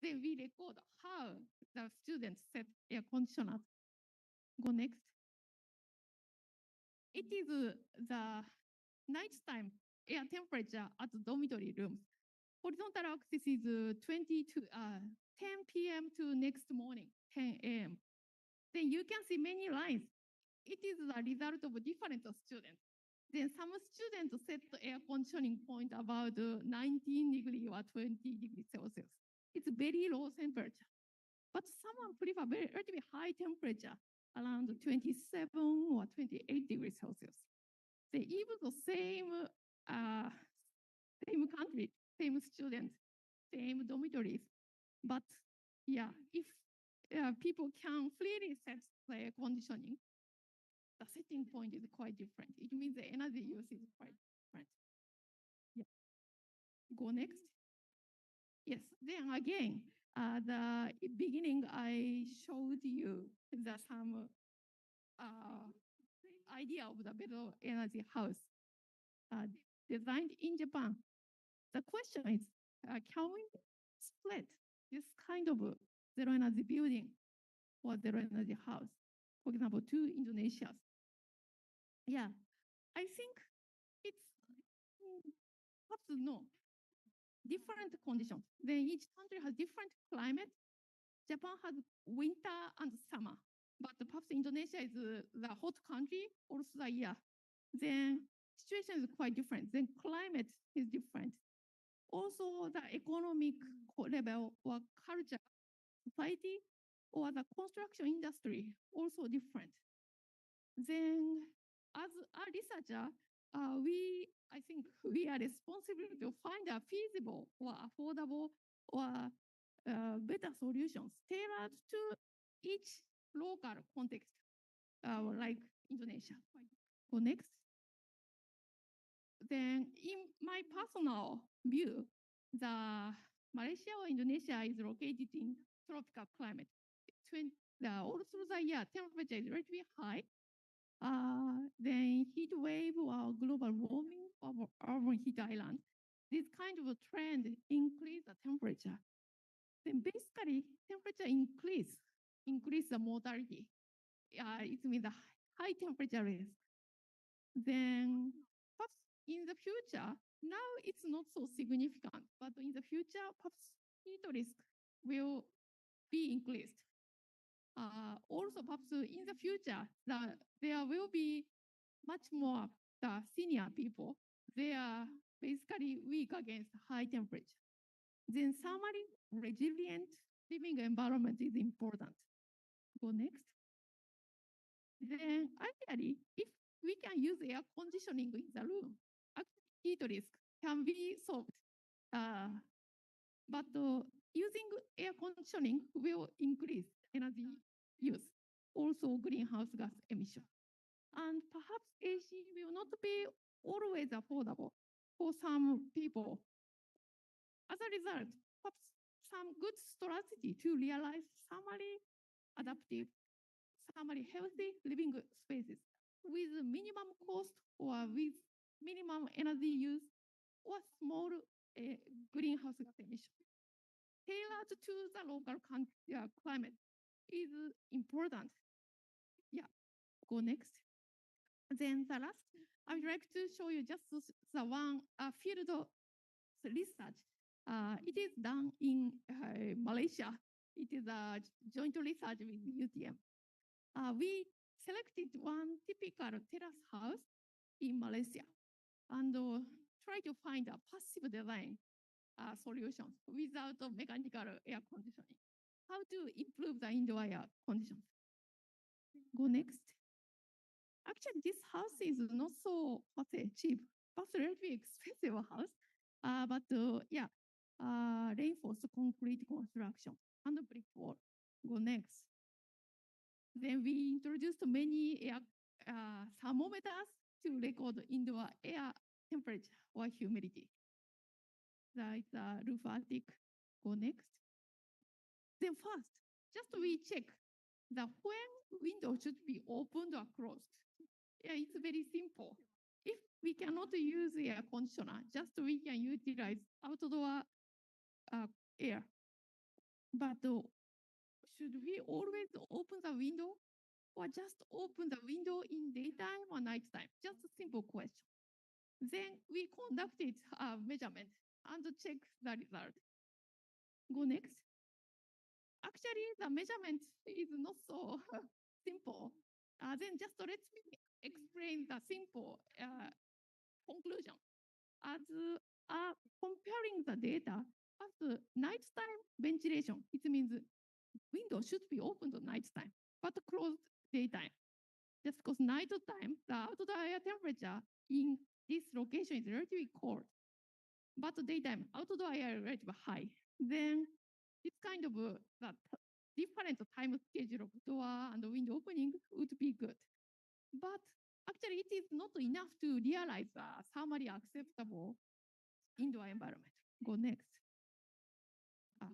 Then we record how the students set air conditioners. Go next. It is the nighttime air temperature at dormitory rooms. Horizontal axis is 10 p.m. to next morning, 10 a.m. Then you can see many lines. It is the result of different students. Then some students set the air conditioning point about 19 degrees or 20 degrees Celsius. It's very low temperature. But someone prefer very relatively high temperature, around 27 or 28 degrees Celsius. They even the same country, same students, same dormitories. But yeah, if people can freely set the air conditioning, the setting point is quite different. It means the energy use is quite different. Yeah. Go next. Yes, then again, the beginning I showed you some idea of the better energy house designed in Japan. The question is, can we split this kind of zero energy building or zero energy house, for example, to Indonesia? Yeah, I think it's perhaps no. Different conditions. Then each country has different climate. Japan has winter and summer, but perhaps Indonesia is the hot country all through the year. Then situation is quite different. Then climate is different. Also, the economic level or culture, society, or the construction industry also different. Then, as a researcher, I think we are responsible to find a feasible or affordable or better solutions tailored to each local context, like Indonesia. Go next. Then, in my personal view, the Malaysia or Indonesia is located in tropical climate. All through the year, temperature is relatively high. Then heat wave or global warming or urban heat island, this kind of a trend increase the temperature. Then basically temperature increase the mortality. It means the high temperature risk. Then perhaps in the future, now it's not so significant, but in the future, perhaps heat risk will be increased. Also, perhaps in the future, there will be much more the senior people. They are basically weak against high temperature. Then thermally resilient living environment is important. Go next. Then ideally, if we can use air conditioning in the room, actually heat risk can be solved. But using air conditioning will increase energy use, also greenhouse gas emission. And perhaps AC will not be always affordable for some people. As a result, perhaps some good strategy to realize thermally adaptive, thermally healthy living spaces with minimum cost or with minimum energy use or small greenhouse gas emission. Tailored to the local climate is important. Yeah, go next. Then the last, I would like to show you just the one field research. It is done in Malaysia. It is a joint research with UTM. We selected one typical terrace house in Malaysia and try to find a passive design solutions without mechanical air conditioning. How to improve the indoor air conditions? Go next. Actually, this house is not so cheap, but relatively expensive house. But yeah, reinforced concrete construction and brick wall. Go next. Then we introduced many air thermometers to record indoor air temperature or humidity. Like the roof attic. Go next. Then first, just we check the when window should be opened or closed. Yeah, it's very simple. If we cannot use air conditioner, just we can utilize outdoor air. But should we always open the window or just open the window in daytime or nighttime? Just a simple question. Then we conducted a measurement and check the result. Go next. Actually, the measurement is not so simple. Then just let me explain the simple conclusion. As comparing the data, as nighttime ventilation, it means window should be opened at nighttime, but closed daytime. Just because nighttime, the outdoor air temperature in this location is relatively cold, but daytime, outdoor air is relatively high. Then it's kind of that different time schedule of door and window opening would be good. But actually, it is not enough to realize a thermally acceptable indoor environment. Go next.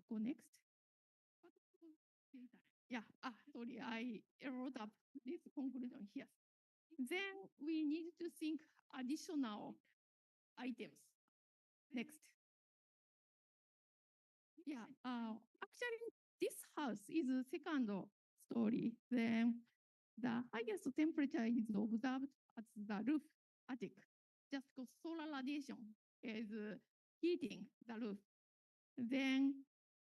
Go next. Yeah, sorry, I wrote up this conclusion here. Then we need to think additional items. Next. Yeah, actually, this house is a second story. Then the highest temperature is observed at the roof attic, just because solar radiation is heating the roof. Then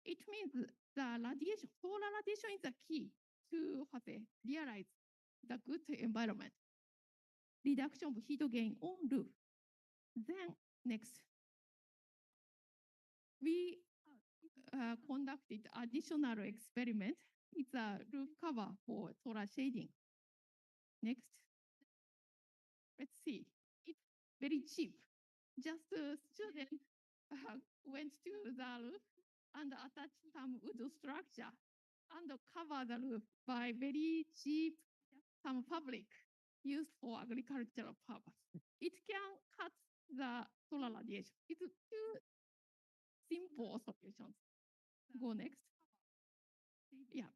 it means the radiation, solar radiation is the key to realize the good environment. Reduction of heat gain on roof. Then next, we conducted additional experiment. It's a roof cover for solar shading. Next. Let's see. It's very cheap. Just a student went to the roof and attached some wood structure and cover the roof by very cheap some fabric used for agricultural purpose. It can cut the solar radiation. It's two simple solutions. Go next. Yeah.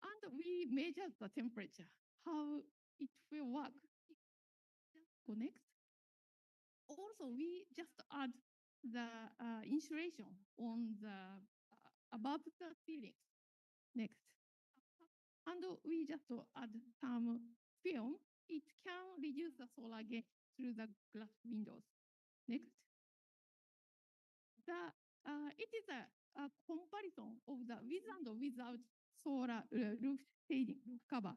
And we measured the temperature, how it will work. Go next. Also, we just add the insulation on the above the ceiling. Next. And we just add some film. It can reduce the solar gain through the glass windows. Next. It is a comparison of the with and without solar roof shading, roof cover.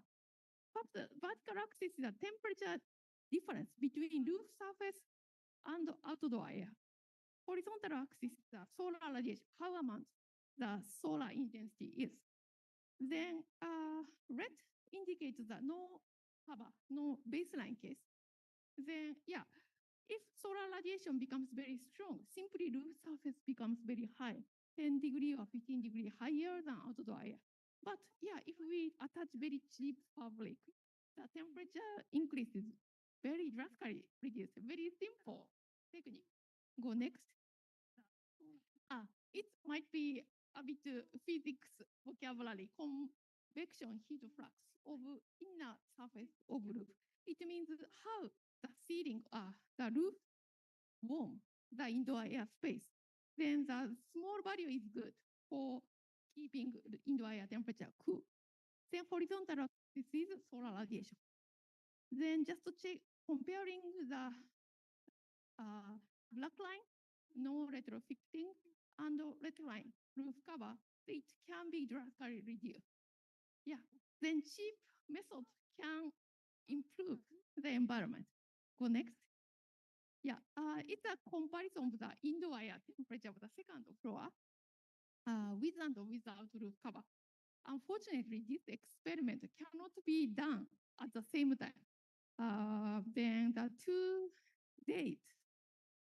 But the vertical axis is the temperature difference between roof surface and outdoor air. Horizontal axis is the solar radiation, how amount the solar intensity is. Then red indicates the no cover, no baseline case. Then, yeah, if solar radiation becomes very strong, simply roof surface becomes very high, 10 degree or 15 degree higher than outdoor air. But yeah, if we attach very cheap fabric, the temperature increases very drastically reduced. Very simple technique. Go next. It might be a bit physics vocabulary, convection heat flux of inner surface of roof. It means how the ceiling, the roof warm the indoor air space. Then the small value is good for keeping the indoor air temperature cool. Then horizontal axis is solar radiation. Then just to check, comparing the black line, no retrofitting, and red line, roof cover, it can be drastically reduced. Yeah, then cheap method can improve the environment. Go next. Yeah, it's a comparison of the indoor air temperature of the second floor with and without roof cover. Unfortunately, this experiment cannot be done at the same time. Then the two dates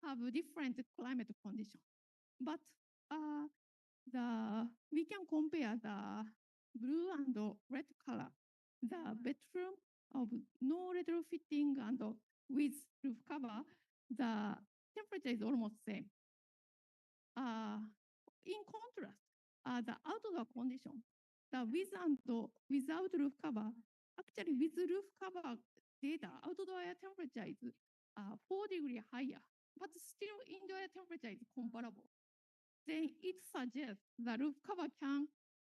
have different climate conditions. But we can compare the blue and red color. The bedroom of no retrofitting and with roof cover, the temperature is almost same. In contrast, the outdoor condition, the with and without roof cover, actually with roof cover data, outdoor air temperature is 4 degrees higher, but still indoor air temperature is comparable. Then it suggests the roof cover can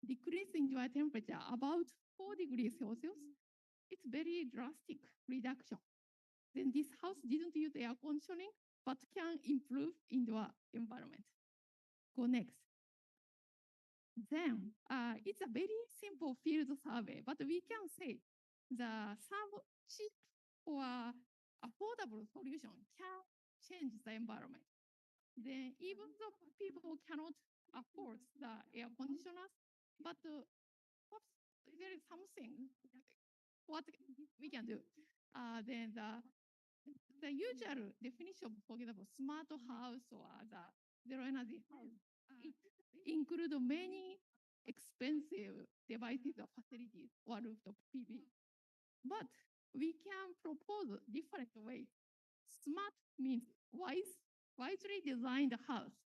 decrease indoor air temperature about 4 degrees Celsius. It's very drastic reduction. Then this house didn't use air conditioning, but can improve indoor environment. Go next. Then it's a very simple field survey, but we can say the some cheap or affordable solution can change the environment. Then even though people cannot afford the air conditioners, but perhaps there is something what we can do. Then the usual definition of, for example, smart house or the zero energy house, it includes many expensive devices or facilities or rooftop PV. But we can propose different ways. Smart means wisely designed house,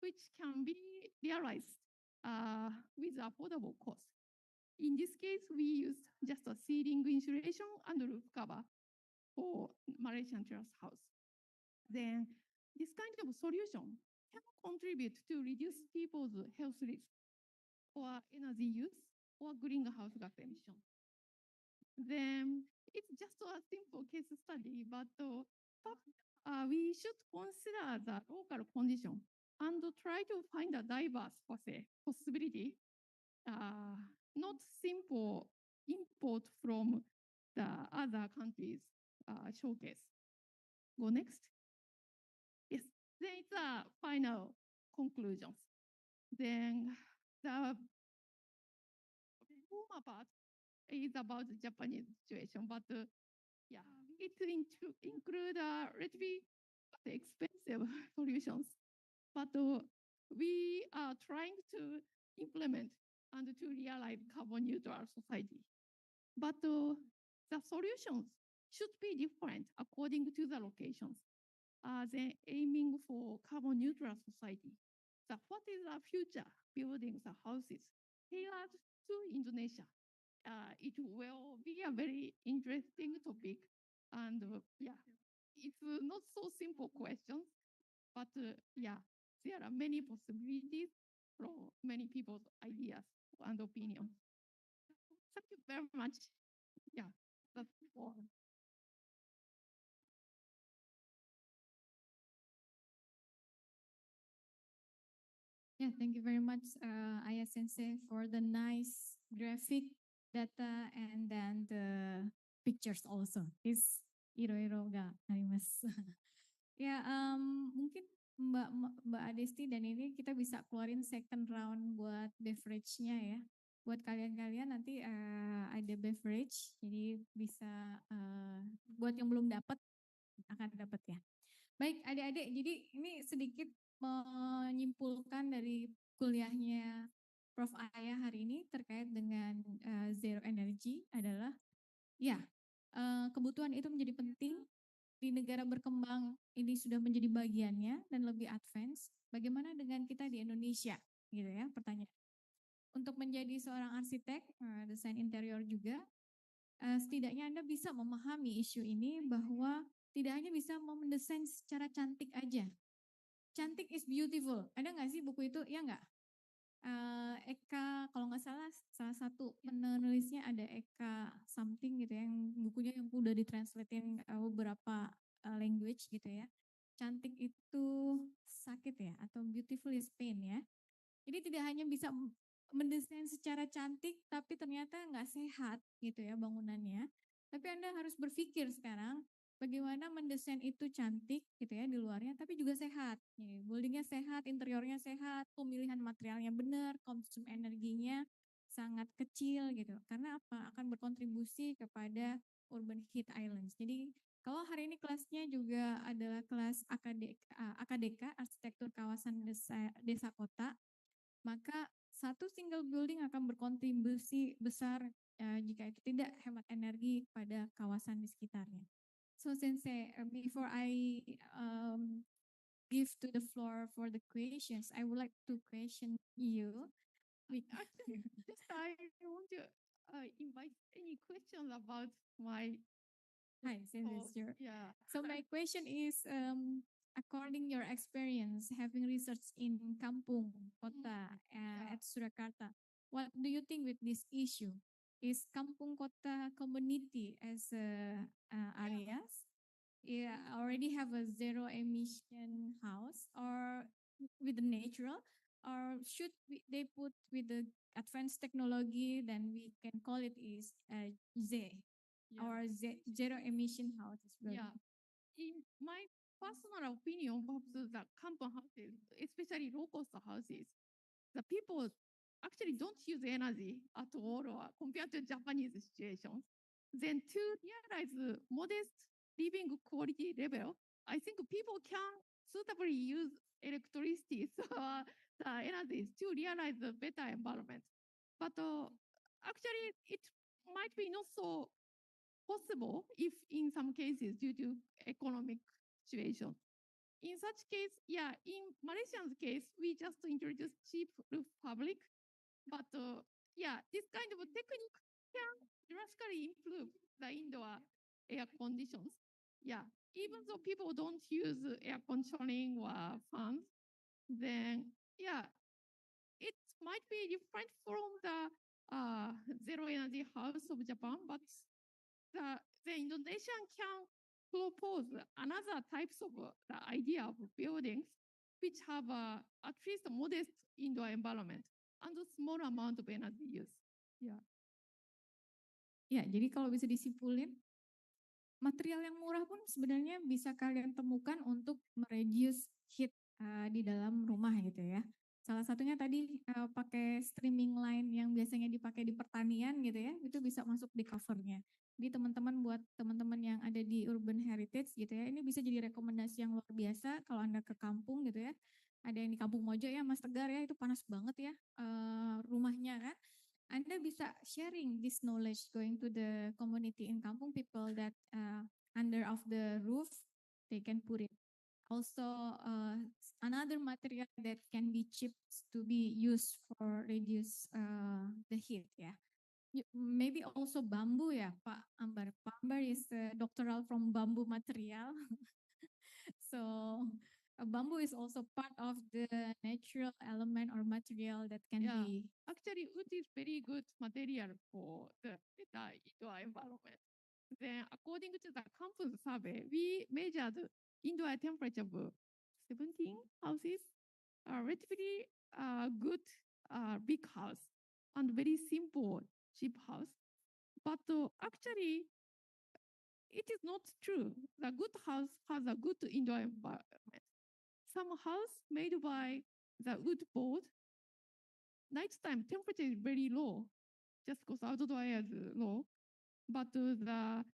which can be realized with affordable cost. In this case, we use just a ceiling insulation and roof cover for Malaysian terrace house. Then this kind of solution can contribute to reduce people's health risk or energy use or greenhouse gas emission. Then it's just a simple case study, but we should consider the local condition and try to find a diverse possibility, not simple import from the other countries showcase. Go next. Yes, then it's a final conclusions. Then the former part is about the Japanese situation, but yeah, it include relatively expensive solutions, but we are trying to implement and to realize carbon neutral society. But the solutions should be different according to the locations. Then aiming for carbon neutral society. So what is our future buildings or houses tailored to Indonesia? It will be a very interesting topic. And yeah, it's not so simple questions, But yeah, there are many possibilities from many people's ideas and opinions. Thank you very much. Yeah, that's all. Yeah, thank you very much, Aya Sensei, for the nice graphic data and then the pictures also. Is iro-iro ga arimasu. Ya, mungkin Mbak Adesti dan ini kita bisa keluarin second round buat beverage-nya ya. Buat kalian-kalian nanti ada beverage, jadi bisa buat yang belum dapat akan dapat ya. Baik, adik-adik, jadi ini sedikit menyimpulkan dari kuliahnya Prof. Aya hari ini terkait dengan zero energy adalah ya kebutuhan itu menjadi penting di negara berkembang ini sudah menjadi bagiannya dan lebih advance. Bagaimana dengan kita di Indonesia gitu ya pertanyaan. Untuk menjadi seorang arsitek, desain interior juga, setidaknya Anda bisa memahami isu ini bahwa tidak hanya bisa mendesain secara cantik aja. Cantik is beautiful. Ada nggak sih buku itu? Ya nggak? Eka, kalau nggak salah satu penulisnya ada Eka something gitu ya, yang bukunya yang udah ditranslatein beberapa language gitu ya. Cantik itu sakit ya, atau beautiful is pain ya. Jadi tidak hanya bisa mendesain secara cantik, tapi ternyata nggak sehat gitu ya bangunannya. Tapi Anda harus berpikir sekarang, bagaimana mendesain itu cantik gitu ya di luarnya, tapi juga sehat. Jadi buildingnya sehat, interiornya sehat, pemilihan materialnya benar, konsum energinya sangat kecil gitu. Karena apa? Akan berkontribusi kepada urban heat islands. Jadi kalau hari ini kelasnya juga adalah kelas AKDK, Arsitektur Kawasan Desa Kota, maka satu single building akan berkontribusi besar jika itu tidak hemat energi pada kawasan di sekitarnya. So Sensei, before I give to the floor for the questions, I would like to question you. Actually, just I want to invite any questions about my Hi, Sensei. thoughts. Sure. Yeah. So my question is, according your experience having research in Kampung Kota at Surakarta, what do you think with this issue? Is Kampung Kota community as areas already have a zero emission house or with the natural, or should they put with the advanced technology? Then we can call it is Z or zero emission houses. Yeah. In my personal opinion, perhaps the compound houses, especially low cost houses, the people actually don't use energy at all or compared to Japanese situations. Then to realize modest living quality level, I think people can suitably use electricity, so the energies to realize a better environment. But actually, it might be not so possible if in some cases due to economic situation. In such case, yeah, in Malaysian's case, we just introduced cheap roof fabric, but yeah, this kind of technique can drastically improve the indoor air conditions. Yeah, even though people don't use air conditioning or fans, then yeah, it might be different from the zero energy house of Japan, but the Indonesian can propose another types of the idea of buildings which have at least a modest indoor environment and a small amount of energy use. Yeah. Ya, jadi kalau bisa disimpulin, material yang murah pun sebenarnya bisa kalian temukan untuk mereduce heat di dalam rumah gitu ya. Salah satunya tadi pakai streaming line yang biasanya dipakai di pertanian gitu ya, itu bisa masuk di covernya. Jadi teman-teman buat teman-teman yang ada di urban heritage gitu ya, ini bisa jadi rekomendasi yang luar biasa kalau Anda ke kampung gitu ya. Ada yang di Kampung Mojo ya, Mas Tegar ya, itu panas banget ya rumahnya kan. Anda bisa sharing this knowledge going to the community in kampung people that under of the roof they can put it. Also another material that can be cheap to be used for reduce the heat ya. Maybe also bamboo ya Pak Ambar. Pak Ambar is doctoral from bamboo material. So bamboo is also part of the natural element or material that can Yeah. be. Actually, wood is very good material for the indoor environment. Then, according to the campus survey, we measured indoor temperature of 17 houses, relatively good big house and very simple cheap house. But actually, it is not true. The good house has a good indoor environment. Some house made by the wood board, nighttime temperature is very low, just because outdoor air is low. But the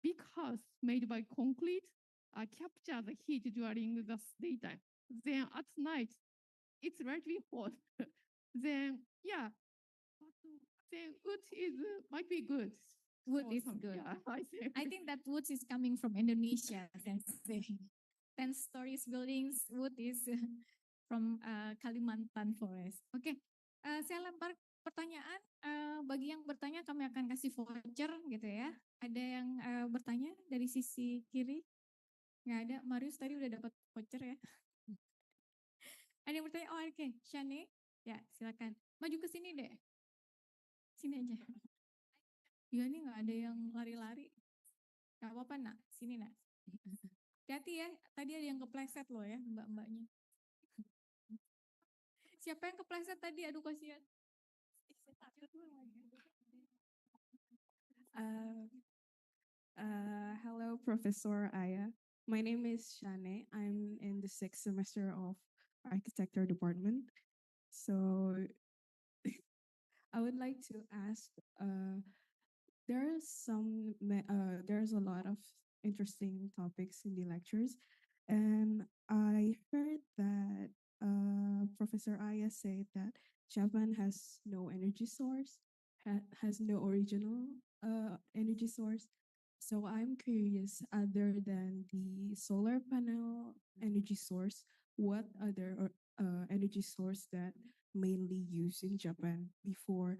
big house made by concrete capture the heat during the daytime. Then at night, it's relatively hot. Then yeah, but then wood is might be good. Wood for is some- good. Yeah, I think. I think that wood is coming from Indonesia. Sensei. 10 stories buildings, wood is from Kalimantan Forest. Oke, saya lempar pertanyaan. Bagi yang bertanya kami akan kasih voucher gitu ya. Ada yang bertanya dari sisi kiri? Nggak ada. Marius tadi udah dapat voucher ya. Ada yang bertanya? Oh oke, Shane. Ya silakan. Maju ke sini deh. Sini aja. Ya nih nggak ada yang lari-lari. Gak apa-apa nak, sini nak. Hati-hati ya, tadi ada yang kepleset loh ya mbak-mbaknya. Siapa yang kepleset tadi? Aduh kasihan. Saya takut lagi. Hello, Professor Aya. My name is Shane. I'm in the 6th semester of Architecture Department. So I would like to ask, there's a lot of interesting topics in the lectures, and I heard that Professor Aya said that Japan has no energy source, has no original energy source. So I'm curious, other than the solar panel energy source, what other energy source that mainly used in Japan before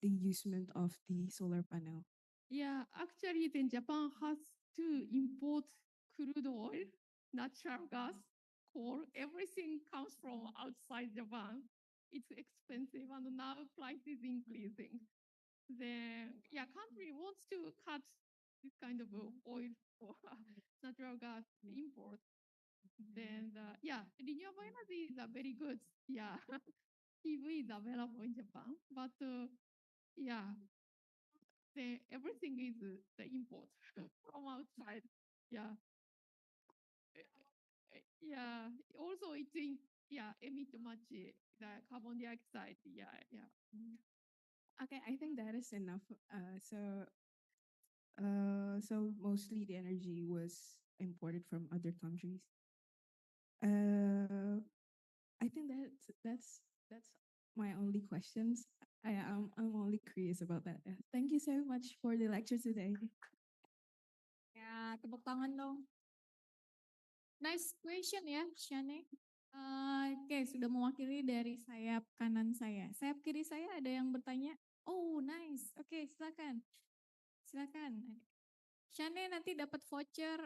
the usement of the solar panel? Yeah, actually, then Japan has to import crude oil, natural gas, coal. Everything comes from outside Japan. It's expensive, and now price is increasing. Then, yeah, country wants to cut this kind of oil for natural gas import. Then, yeah, renewable energy is very good. Yeah, PV is available in Japan, but yeah, everything is the import from outside. Yeah. Yeah. Also, emit much the carbon dioxide. Yeah, yeah. Okay, I think that is enough. So mostly the energy was imported from other countries. I think that's my only questions. I'm only curious about that. Thank you so much for the lecture today. Ya, tepuk tangan dong. Nice question ya, Shane. Oke, sudah mewakili dari sayap kanan saya. Sayap kiri saya ada yang bertanya. Oh, nice. Oke, silakan. Silakan. Shane nanti dapat voucher,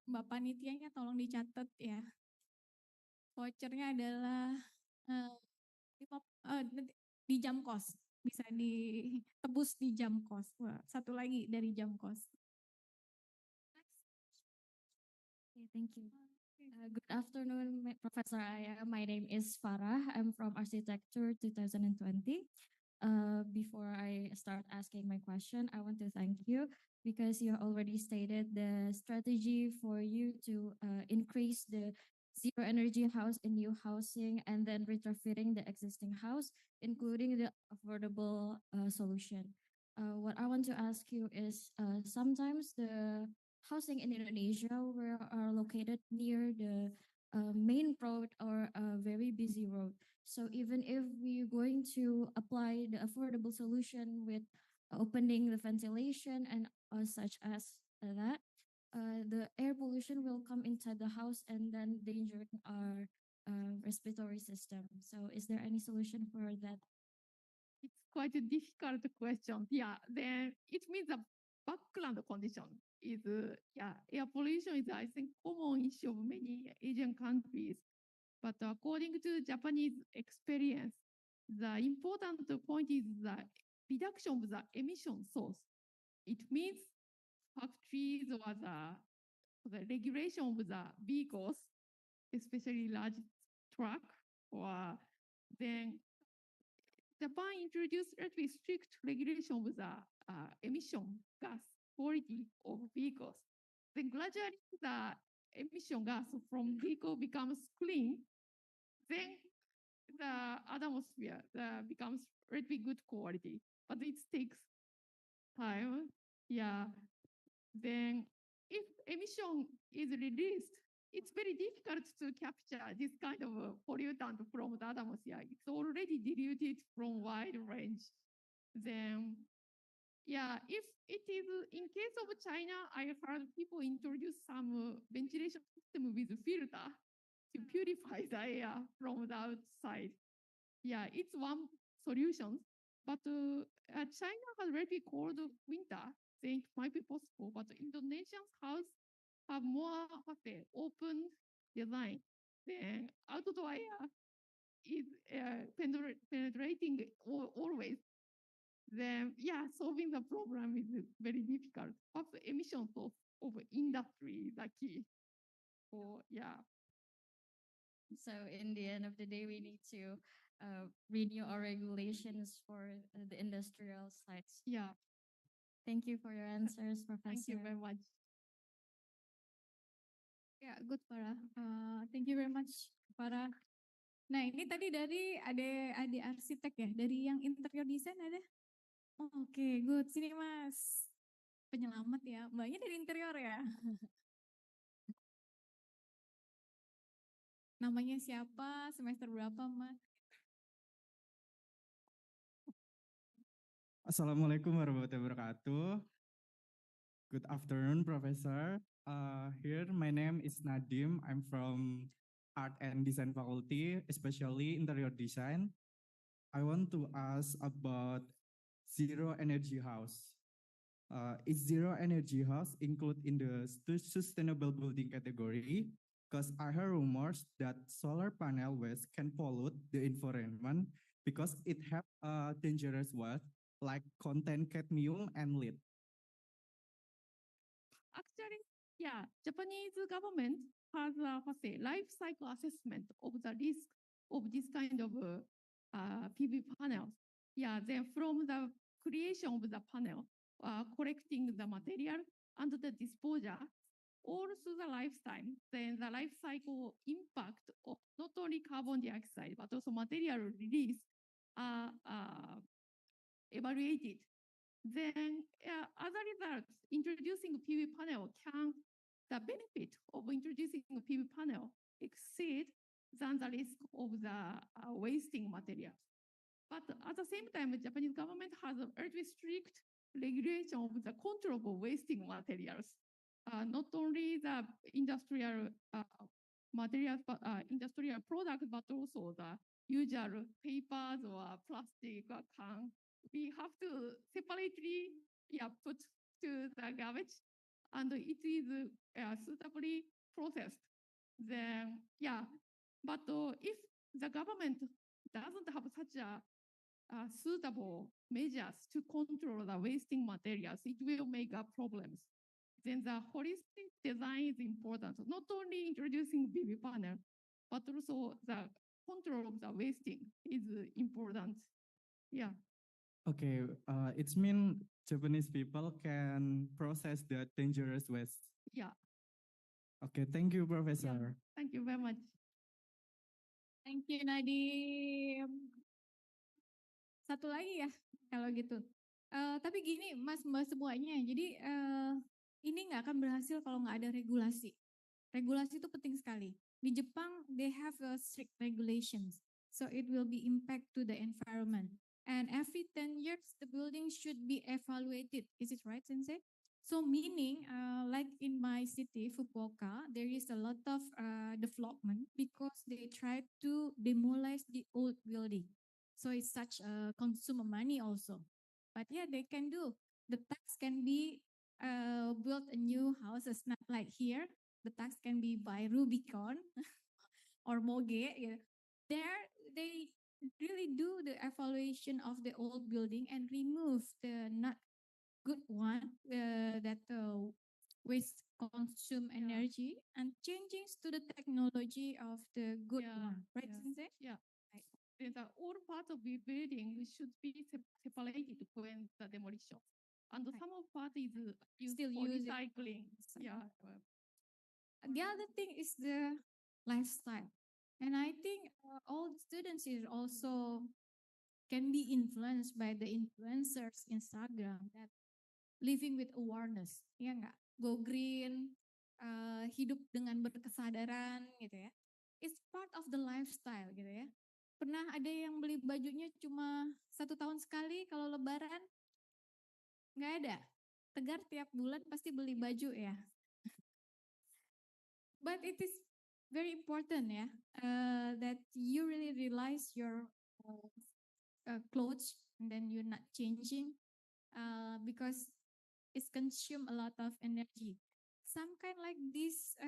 Mbak Panitianya tolong dicatat ya. Vouchernya adalah di jam kos. Bisa ditebus di jam kos. Wah, satu lagi dari jam kos. Okay, thank you. Good afternoon, Professor Aya. My name is Farah. I'm from Architecture 2020. Before I start asking my question, I want to thank you because you already stated the strategy for you to increase the zero energy house in new housing and then retrofitting the existing house, including the affordable solution. What I want to ask you is sometimes the housing in Indonesia are located near the main road or a very busy road. So even if we're going to apply the affordable solution with opening the ventilation and such as that, the air pollution will come inside the house and then endangering our respiratory system. So is there any solution for that? It's quite a difficult question. Yeah, then it means that background condition is, air pollution is, I think, common issue of many Asian countries. But according to Japanese experience, the important point is the reduction of the emission source. It means factories or the regulation of the vehicles, especially large truck, or then Japan introduced relatively strict regulation of the emission gas quality of vehicles. Then gradually the emission gas from vehicle becomes clean. Then the atmosphere becomes relatively good quality, but it takes time. Yeah. Then if emission is released, it's very difficult to capture this kind of pollutant from the atmosphere. It's already diluted from wide range. Then, if it is in case of China, I heard people introduce some ventilation system with filter to purify the air from the outside. Yeah, it's one solution. But China has very cold winter, then it might be possible. But Indonesians have more open design. Then outdoor air is penetrating always. Then solving the problem is very difficult. But the emissions of industry is the key. So So in the end of the day, we need to renew our regulations for the industrial sites. yeah. Thank you for your answers, Professor. Thank you very much. Ya, good Farah. Thank you very much Farah. Nah ini tadi dari adik arsitek ya, dari yang interior design ada? Oke, good. Sini Mas. Penyelamat ya, mbaknya dari interior ya. Namanya siapa, semester berapa Mas? Assalamualaikum warahmatullahi wabarakatuh. Good afternoon, Professor. Here, my name is Nadim. I'm from Art and Design Faculty, especially interior design. I want to ask about zero energy house. Is zero energy house included in the sustainable building category? Because I heard rumors that solar panel waste can pollute the environment because it have dangerous waste like contain cadmium and lead. Actually, Japanese government has a life cycle assessment of the risk of this kind of PV panels. Then from the creation of the panel, collecting the material and the disposal, all through the lifetime, then the life cycle impact of not only carbon dioxide, but also material release are evaluated. Then, as a result, introducing PV panel the benefit of introducing a PV panel exceed than the risk of the wasting materials. But at the same time, the Japanese government has a very strict regulation of the control of wasting materials. Not only the industrial materials, but industrial products, but also the usual papers or plastic or can. We have to separately put to the garbage, and it is suitably processed. Then but if the government doesn't have such a suitable measures to control the wasting materials, it will make problems. Then the holistic design is important, not only introducing PV panel, but also the control of the wasting is important. Yeah. Okay, it means Japanese people can process the dangerous waste. Yeah. Okay, thank you, Professor. Thank you very much. Thank you Nadim. Satu lagi ya kalau gitu. Tapi gini Mas Mbak semuanya, jadi ini nggak akan berhasil kalau nggak ada regulasi. Regulasi itu penting sekali. Di Jepang, they have strict regulations, so it will be impact to the environment. And every 10 years, the building should be evaluated. Is it right, Sensei? So meaning, like in my city, Fukuoka, there is a lot of development because they try to demolish the old building. So it's such a consumer money also. But yeah, they can do. The tax can be build a new house. It's not like here. The tax can be by Rubicon or Moge. Yeah. There, they really do the evaluation of the old building and remove the not good one that waste consume energy and changing to the technology of the good Yeah, one. Right, yes. Sensei? Yeah. Right. Then the all part of the building should be separated when the demolition. And Right. some of part is used Still for use it. recycling. So- Yeah. The other thing is the lifestyle. And I think all students is also can be influenced by the influencers Instagram that living with awareness, ya enggak? Go green, hidup dengan berkesadaran gitu ya. It's part of the lifestyle gitu ya. Pernah ada yang beli bajunya cuma 1 tahun sekali, kalau lebaran nggak ada. Tegar tiap bulan pasti beli baju ya. But it is very important ya, that you really realize your clothes and then you're not changing because it's consume a lot of energy. Some kind like this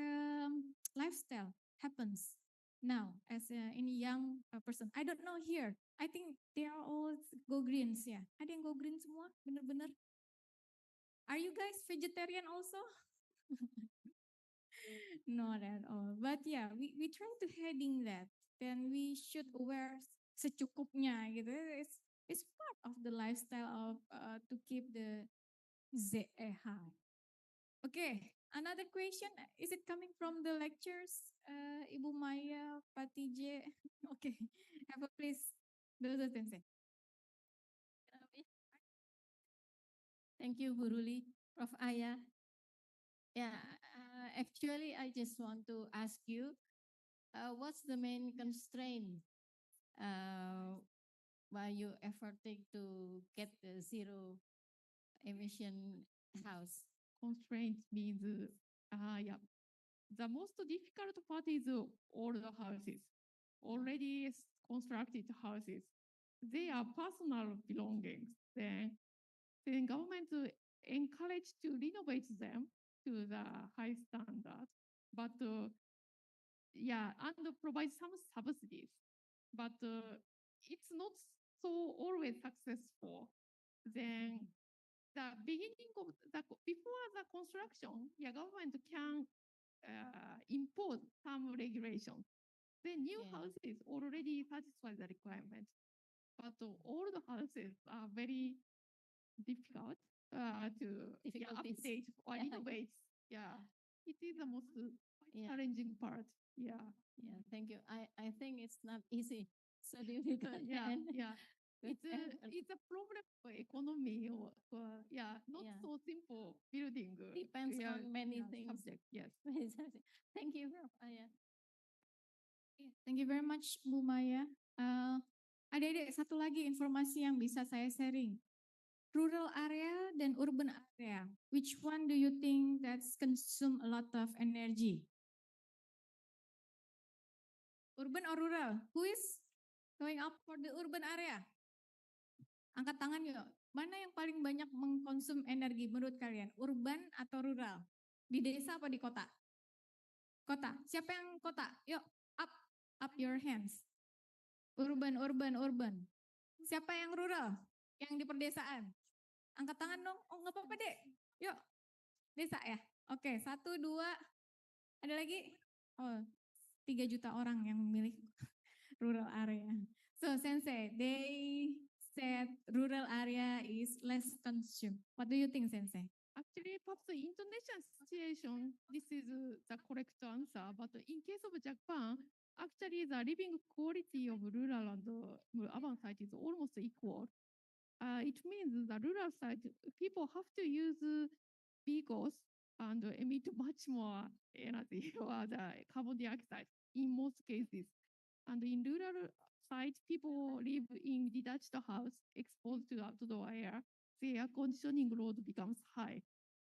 lifestyle happens now as in young person. I don't know here. I think they are all go greens ya. Ada yang go green semua? Bener-bener? Are you guys vegetarian also? Not at all. But yeah, we try to heading that. Then we should wear secukupnya gitu. It's part of the lifestyle of to keep the ZE high. Okay, another question. Is it coming from the lectures? Ibu Maya, Patije. Okay, have a please. Dr. Sensei. Thank you, Bu Ruli. Prof. Aya. Yeah, actually, I just want to ask you, what's the main constraint while you efforting to get the zero emission house? Constraint means, yeah. The most difficult part is all the houses, already constructed houses. They are personal belongings. Then government encourage to renovate them to the high standard, but yeah, and provide some subsidies. But it's not so always successful. Then the beginning of before the construction, yeah, government can impose some regulations. The new Yeah. houses already satisfy the requirement, but old houses are very difficult to Difficulties. update or Yeah. innovate. Yeah, it is the most Yeah. challenging part. Yeah, Yeah, thank you. I think it's not easy. So difficult. yeah, and yeah. good It's a problem for economy or yeah, not Yeah. so simple building. Depends yeah, on many yeah, things. Subject, yes. Thank you, Prof. Aya. Thank you very much, Bu Maya. Adik-adik, satu lagi informasi yang bisa saya sharing. Rural area dan urban area, which one do you think that's consume a lot of energy? Urban or rural? Who is going up for the urban area? Angkat tangan yuk. Mana yang paling banyak mengkonsum energi menurut kalian? Urban atau rural? Di desa apa di kota? Kota. Siapa yang kota? Yuk, up your hands. Urban, urban, urban. Siapa yang rural? Yang di perdesaan? Angkat tangan dong. Oh, nggak apa-apa, Dek. Yuk. Desa ya? Oke, 1, 2. Ada lagi? Oh, 3 juta orang yang memilih rural area. So, Sensei, they said rural area is less consumed. What do you think, Sensei? Actually, perhaps the Indonesian situation, this is the correct answer. But in case of Japan, actually the living quality of rural and urban side is almost equal. It means the rural side, people have to use vehicles and emit much more energy or the carbon dioxide in most cases. And in rural side, people live in detached house exposed to outdoor air. The air conditioning load becomes high.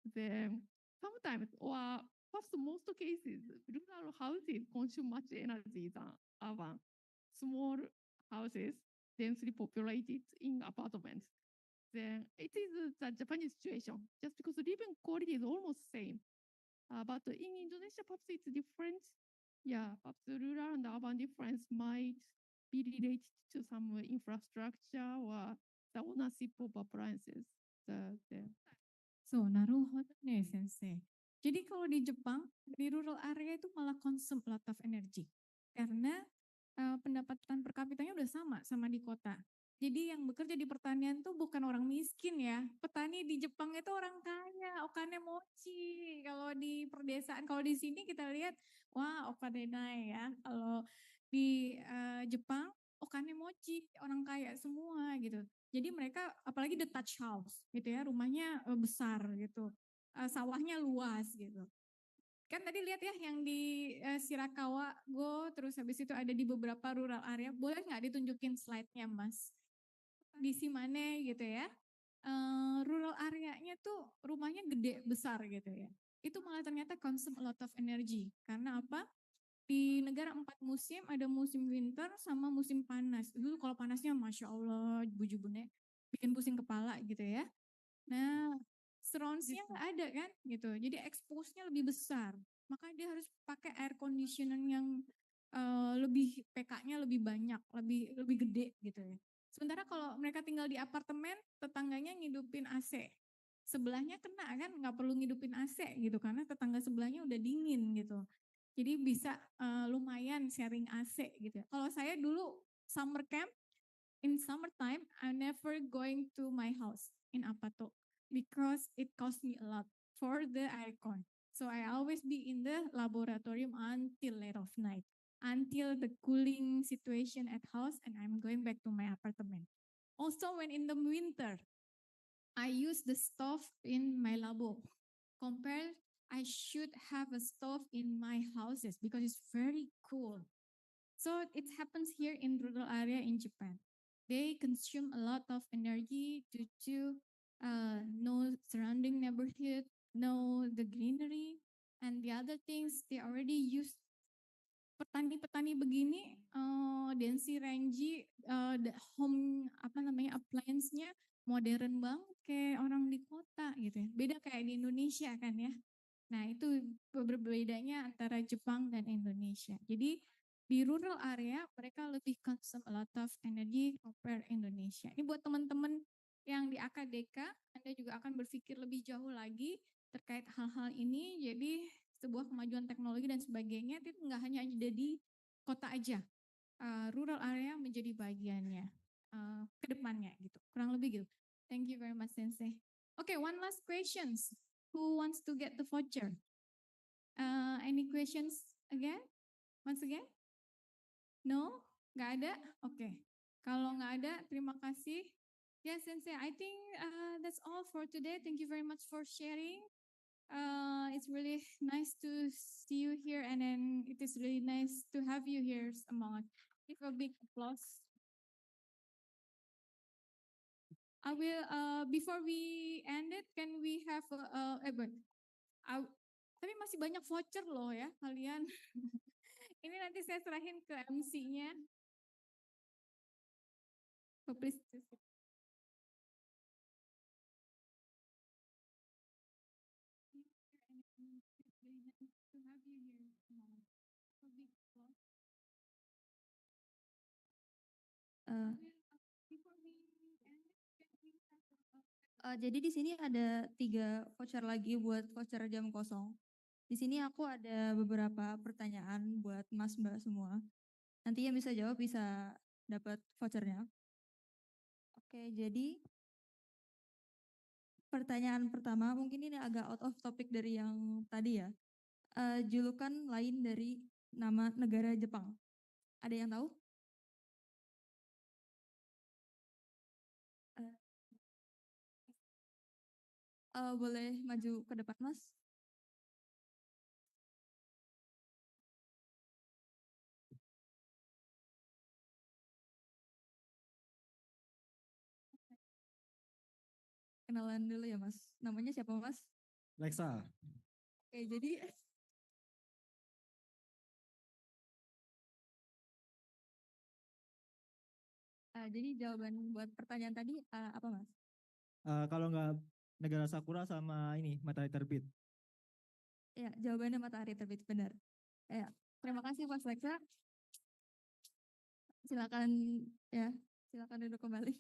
Then sometimes, or first most cases, rural houses consume much energy than urban. Small houses densely populated in apartments. then it is the Japanese situation, just because living quality is almost same. But in Indonesia, perhaps it's different. Yeah, perhaps the rural and urban difference might be related to some infrastructure or the ownership of appliances. So, naruhodo nih sensei. Jadi kalau di Jepang, di rural area itu malah consume a lot of energy. Karena pendapatan per kapitanya udah sama di kota. Jadi yang bekerja di pertanian tuh bukan orang miskin ya. Petani di Jepang itu orang kaya, okane mochi. Kalau di perdesaan, kalau di sini kita lihat, wah okadenai ya. Kalau di Jepang, okane mochi, orang kaya semua gitu. Jadi mereka apalagi detached house gitu ya, rumahnya besar gitu. Sawahnya luas gitu. Kan tadi lihat ya yang di Shirakawa Go, terus habis itu ada di beberapa rural area. Boleh nggak ditunjukin slide-nya Mas? Di Simane gitu ya. Rural areanya tuh rumahnya gede besar gitu ya. Itu malah ternyata consume a lot of energy. Karena apa? Di negara 4 musim, ada musim winter sama musim panas. Itu kalau panasnya Masya Allah, bujubune bikin pusing kepala gitu ya. Nah, surrounds-nya nggak ada kan gitu. Jadi expose-nya lebih besar. Maka dia harus pakai air conditioning yang lebih PK-nya lebih banyak, lebih gede gitu ya. Sementara kalau mereka tinggal di apartemen, tetangganya ngidupin AC. Sebelahnya kena kan, nggak perlu ngidupin AC gitu karena tetangga sebelahnya udah dingin gitu. Jadi bisa lumayan sharing AC gitu. Kalau saya dulu summer camp, in summertime, I'm never going to my house in Apato because it cost me a lot for the aircon. So I always be in the laboratorium until late of night, until the cooling situation at house, and I'm going back to my apartment. Also, when in the winter, I use the stove in my labo. Compared, I should have a stove in my houses because it's very cool. So it happens here in rural area in Japan. They consume a lot of energy due to no surrounding neighborhood, no the greenery, and the other things they already use. Petani-petani begini, Densi Renji, home apa namanya appliance-nya modern banget kayak orang di kota gitu ya. Beda kayak di Indonesia kan ya. Nah itu berbedanya antara Jepang dan Indonesia. Jadi di rural area mereka lebih consume a lot of energy compare Indonesia. Ini buat teman-teman yang di AKDK, Anda juga akan berpikir lebih jauh lagi terkait hal-hal ini. Jadi sebuah kemajuan teknologi dan sebagainya itu nggak hanya ada di kota aja. Rural area menjadi bagiannya ke depannya gitu. Kurang lebih gitu. Thank you very much Sensei. Okay, one last questions. Who wants to get the voucher? Any questions again? Once again? No? Nggak ada? Oke. Kalau nggak ada, terima kasih. Ya, Sensei, I think that's all for today. Thank you very much for sharing. It's really nice to see you here, and then it is really nice to have you here among us. Give a big applause. I will, before we end it, can we have tapi masih banyak voucher loh ya kalian. Ini nanti saya serahin ke MC-nya. So please. Jadi di sini ada 3 voucher lagi buat voucher jam kosong. Di sini aku ada beberapa pertanyaan buat Mas Mbak semua. Nanti yang bisa jawab bisa dapat vouchernya. Oke, jadi pertanyaan pertama mungkin ini agak out of topic dari yang tadi ya. Julukan lain dari nama negara Jepang. Ada yang tahu? Boleh maju ke depan, Mas? Kenalan dulu ya, Mas. Namanya siapa, Mas? Lexa. Oke, jadi jawaban buat pertanyaan tadi apa, Mas? Kalau nggak negara sakura sama ini matahari terbit. Ya, jawabannya matahari terbit, benar. Ya, terima kasih Mas Lexa. Silakan ya, silakan duduk kembali.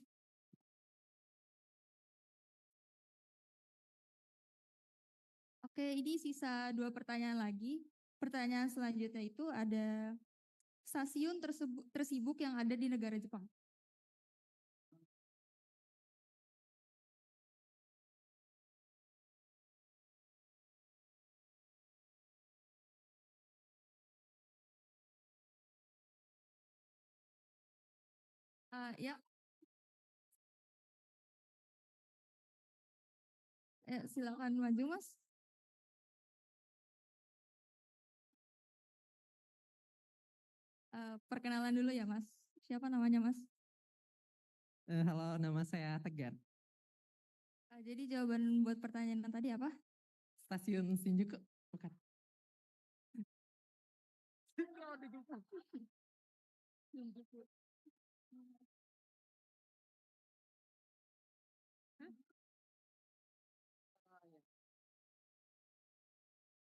Oke, ini sisa 2 pertanyaan lagi. Pertanyaan selanjutnya itu ada stasiun tersibuk yang ada di negara Jepang. Ya. Silakan maju Mas. Perkenalan dulu ya Mas. Siapa namanya Mas? Halo, nama saya Tegar. Jadi jawaban buat pertanyaan tadi apa? Stasiun Shinjuku, bukan?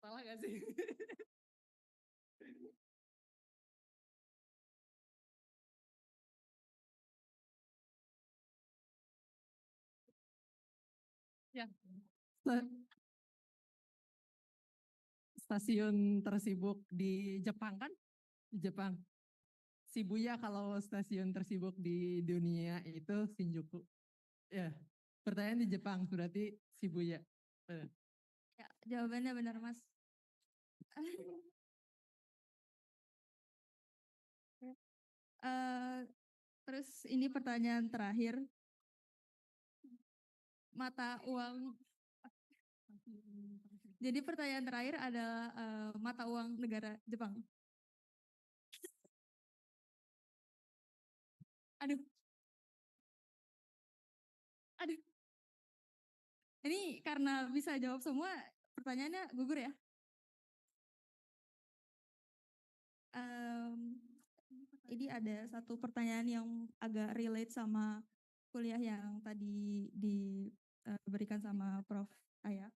Salah gak sih? Ya. Stasiun tersibuk di Jepang kan? Di Jepang. Shibuya kalau stasiun tersibuk di dunia itu Shinjuku. Ya, pertanyaan di Jepang berarti Shibuya. Ya, jawabannya benar Mas. Terus ini pertanyaan terakhir. Mata uang. Jadi pertanyaan terakhir adalah mata uang negara Jepang. Aduh. Aduh. Ini karena bisa jawab semua, pertanyaannya gugur ya. Ini ada satu pertanyaan yang agak relate sama kuliah yang tadi diberikan sama Prof. Aya.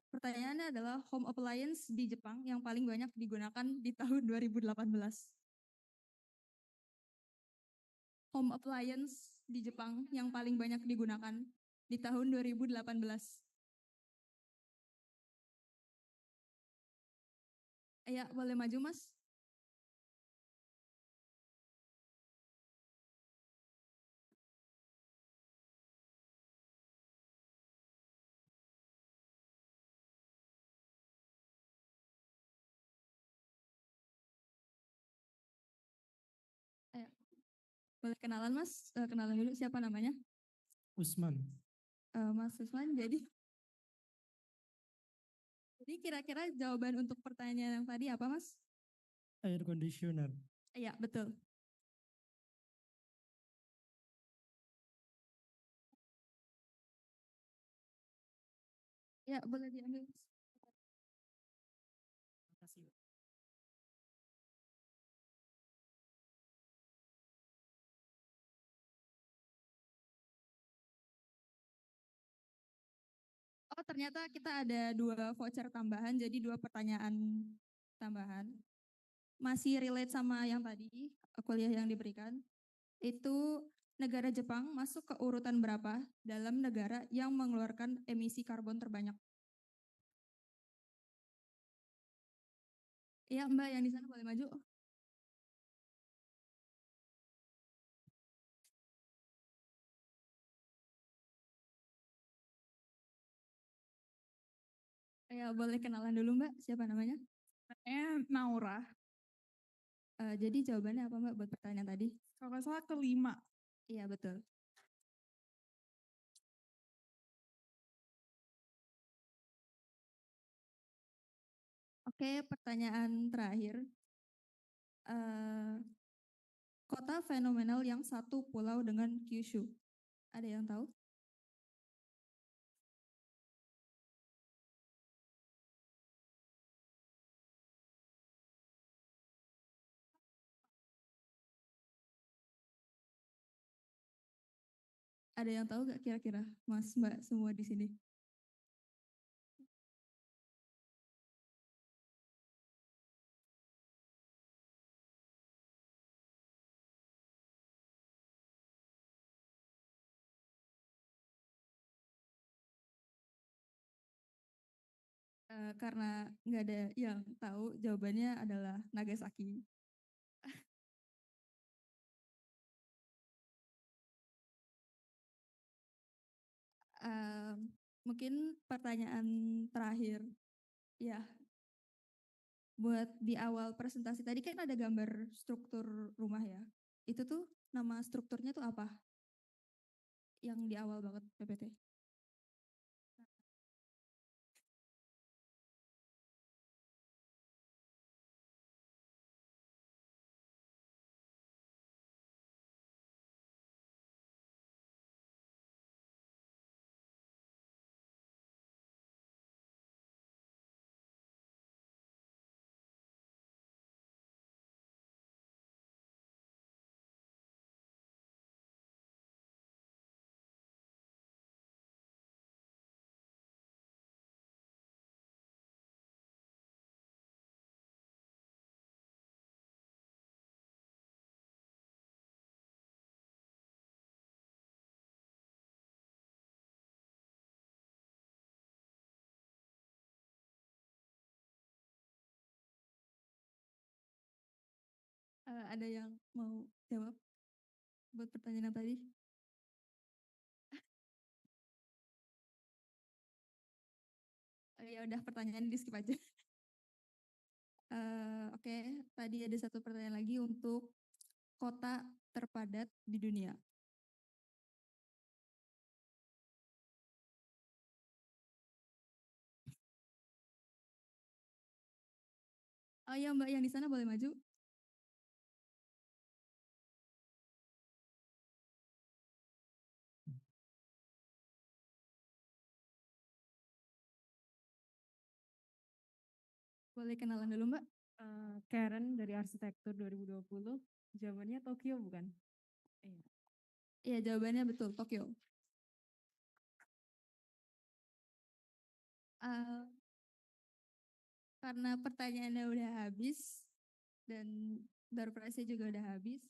Pertanyaannya adalah home appliance di Jepang yang paling banyak digunakan di tahun 2018. Home appliance di Jepang yang paling banyak digunakan di tahun 2018. Ya, boleh maju Mas. Boleh kenalan Mas, kenalan dulu siapa namanya? Usman. Mas Usman, jadi kira-kira jawaban untuk pertanyaan yang tadi apa Mas? Air conditioner. Iya, betul. Ya, boleh diambil. Terima kasih. Oh, ternyata kita ada 2 voucher tambahan, jadi 2 pertanyaan tambahan. Masih relate sama yang tadi, kuliah yang diberikan. Itu negara Jepang masuk ke urutan berapa dalam negara yang mengeluarkan emisi karbon terbanyak? Iya, Mbak yang di sana boleh maju. Ya, boleh kenalan dulu Mbak, siapa namanya? Saya Naura. Jadi jawabannya apa Mbak buat pertanyaan tadi? Kalau nggak salah kelima. Iya, betul. Oke, pertanyaan terakhir. Kota fenomenal yang satu pulau dengan Kyushu. Ada yang tahu? Ada yang tahu nggak kira-kira Mas Mbak semua di sini? Karena nggak ada yang tahu, jawabannya adalah Nagasaki. Mungkin pertanyaan terakhir, ya. Buat di awal presentasi tadi kan ada gambar struktur rumah ya. Itu tuh nama strukturnya tuh apa? Yang di awal banget PPT. Ada yang mau jawab buat pertanyaan yang tadi? Ya udah pertanyaan di skip aja. Oke, tadi ada satu pertanyaan lagi untuk kota terpadat di dunia. Oh ya Mbak yang di sana boleh maju. Boleh kenalan dulu Mbak. Karen dari Arsitektur 2020. Jawabannya Tokyo bukan? Iya. Iya jawabannya betul, Tokyo. Karena pertanyaannya udah habis dan door prize-nya juga udah habis.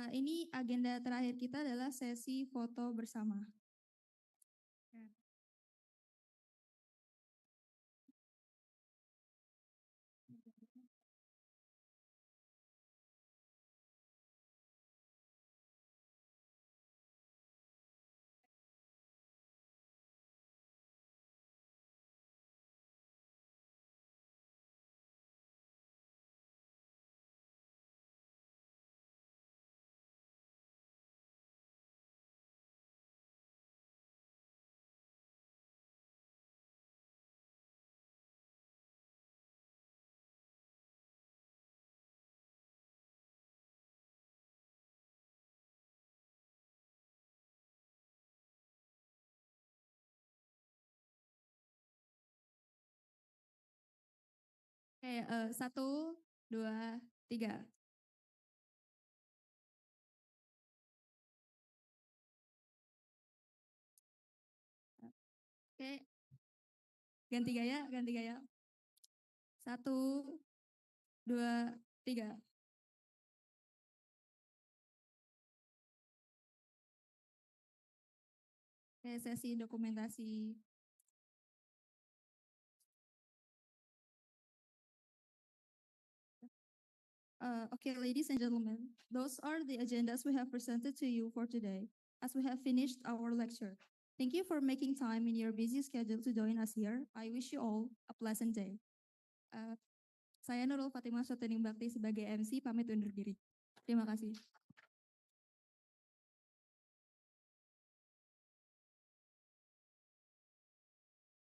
Ini agenda terakhir kita adalah sesi foto bersama. Oke, 1, 2, 3. Oke, ganti gaya, ganti gaya. 1, 2, 3. Oke, sesi dokumentasi. Okay, ladies and gentlemen, those are the agendas we have presented to you for today as we have finished our lecture. Thank you for making time in your busy schedule to join us here. I wish you all a pleasant day. Saya Nurul Fatimah Sotening Bakti sebagai MC pamit undur diri. Terima kasih.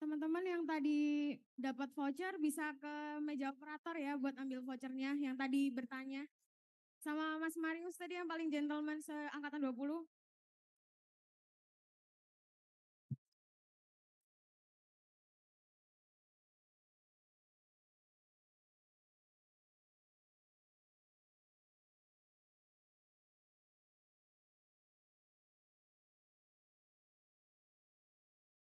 Teman-teman yang tadi dapat voucher bisa ke meja operator ya buat ambil vouchernya yang tadi bertanya. Sama Mas Marius tadi yang paling gentleman seangkatan 20.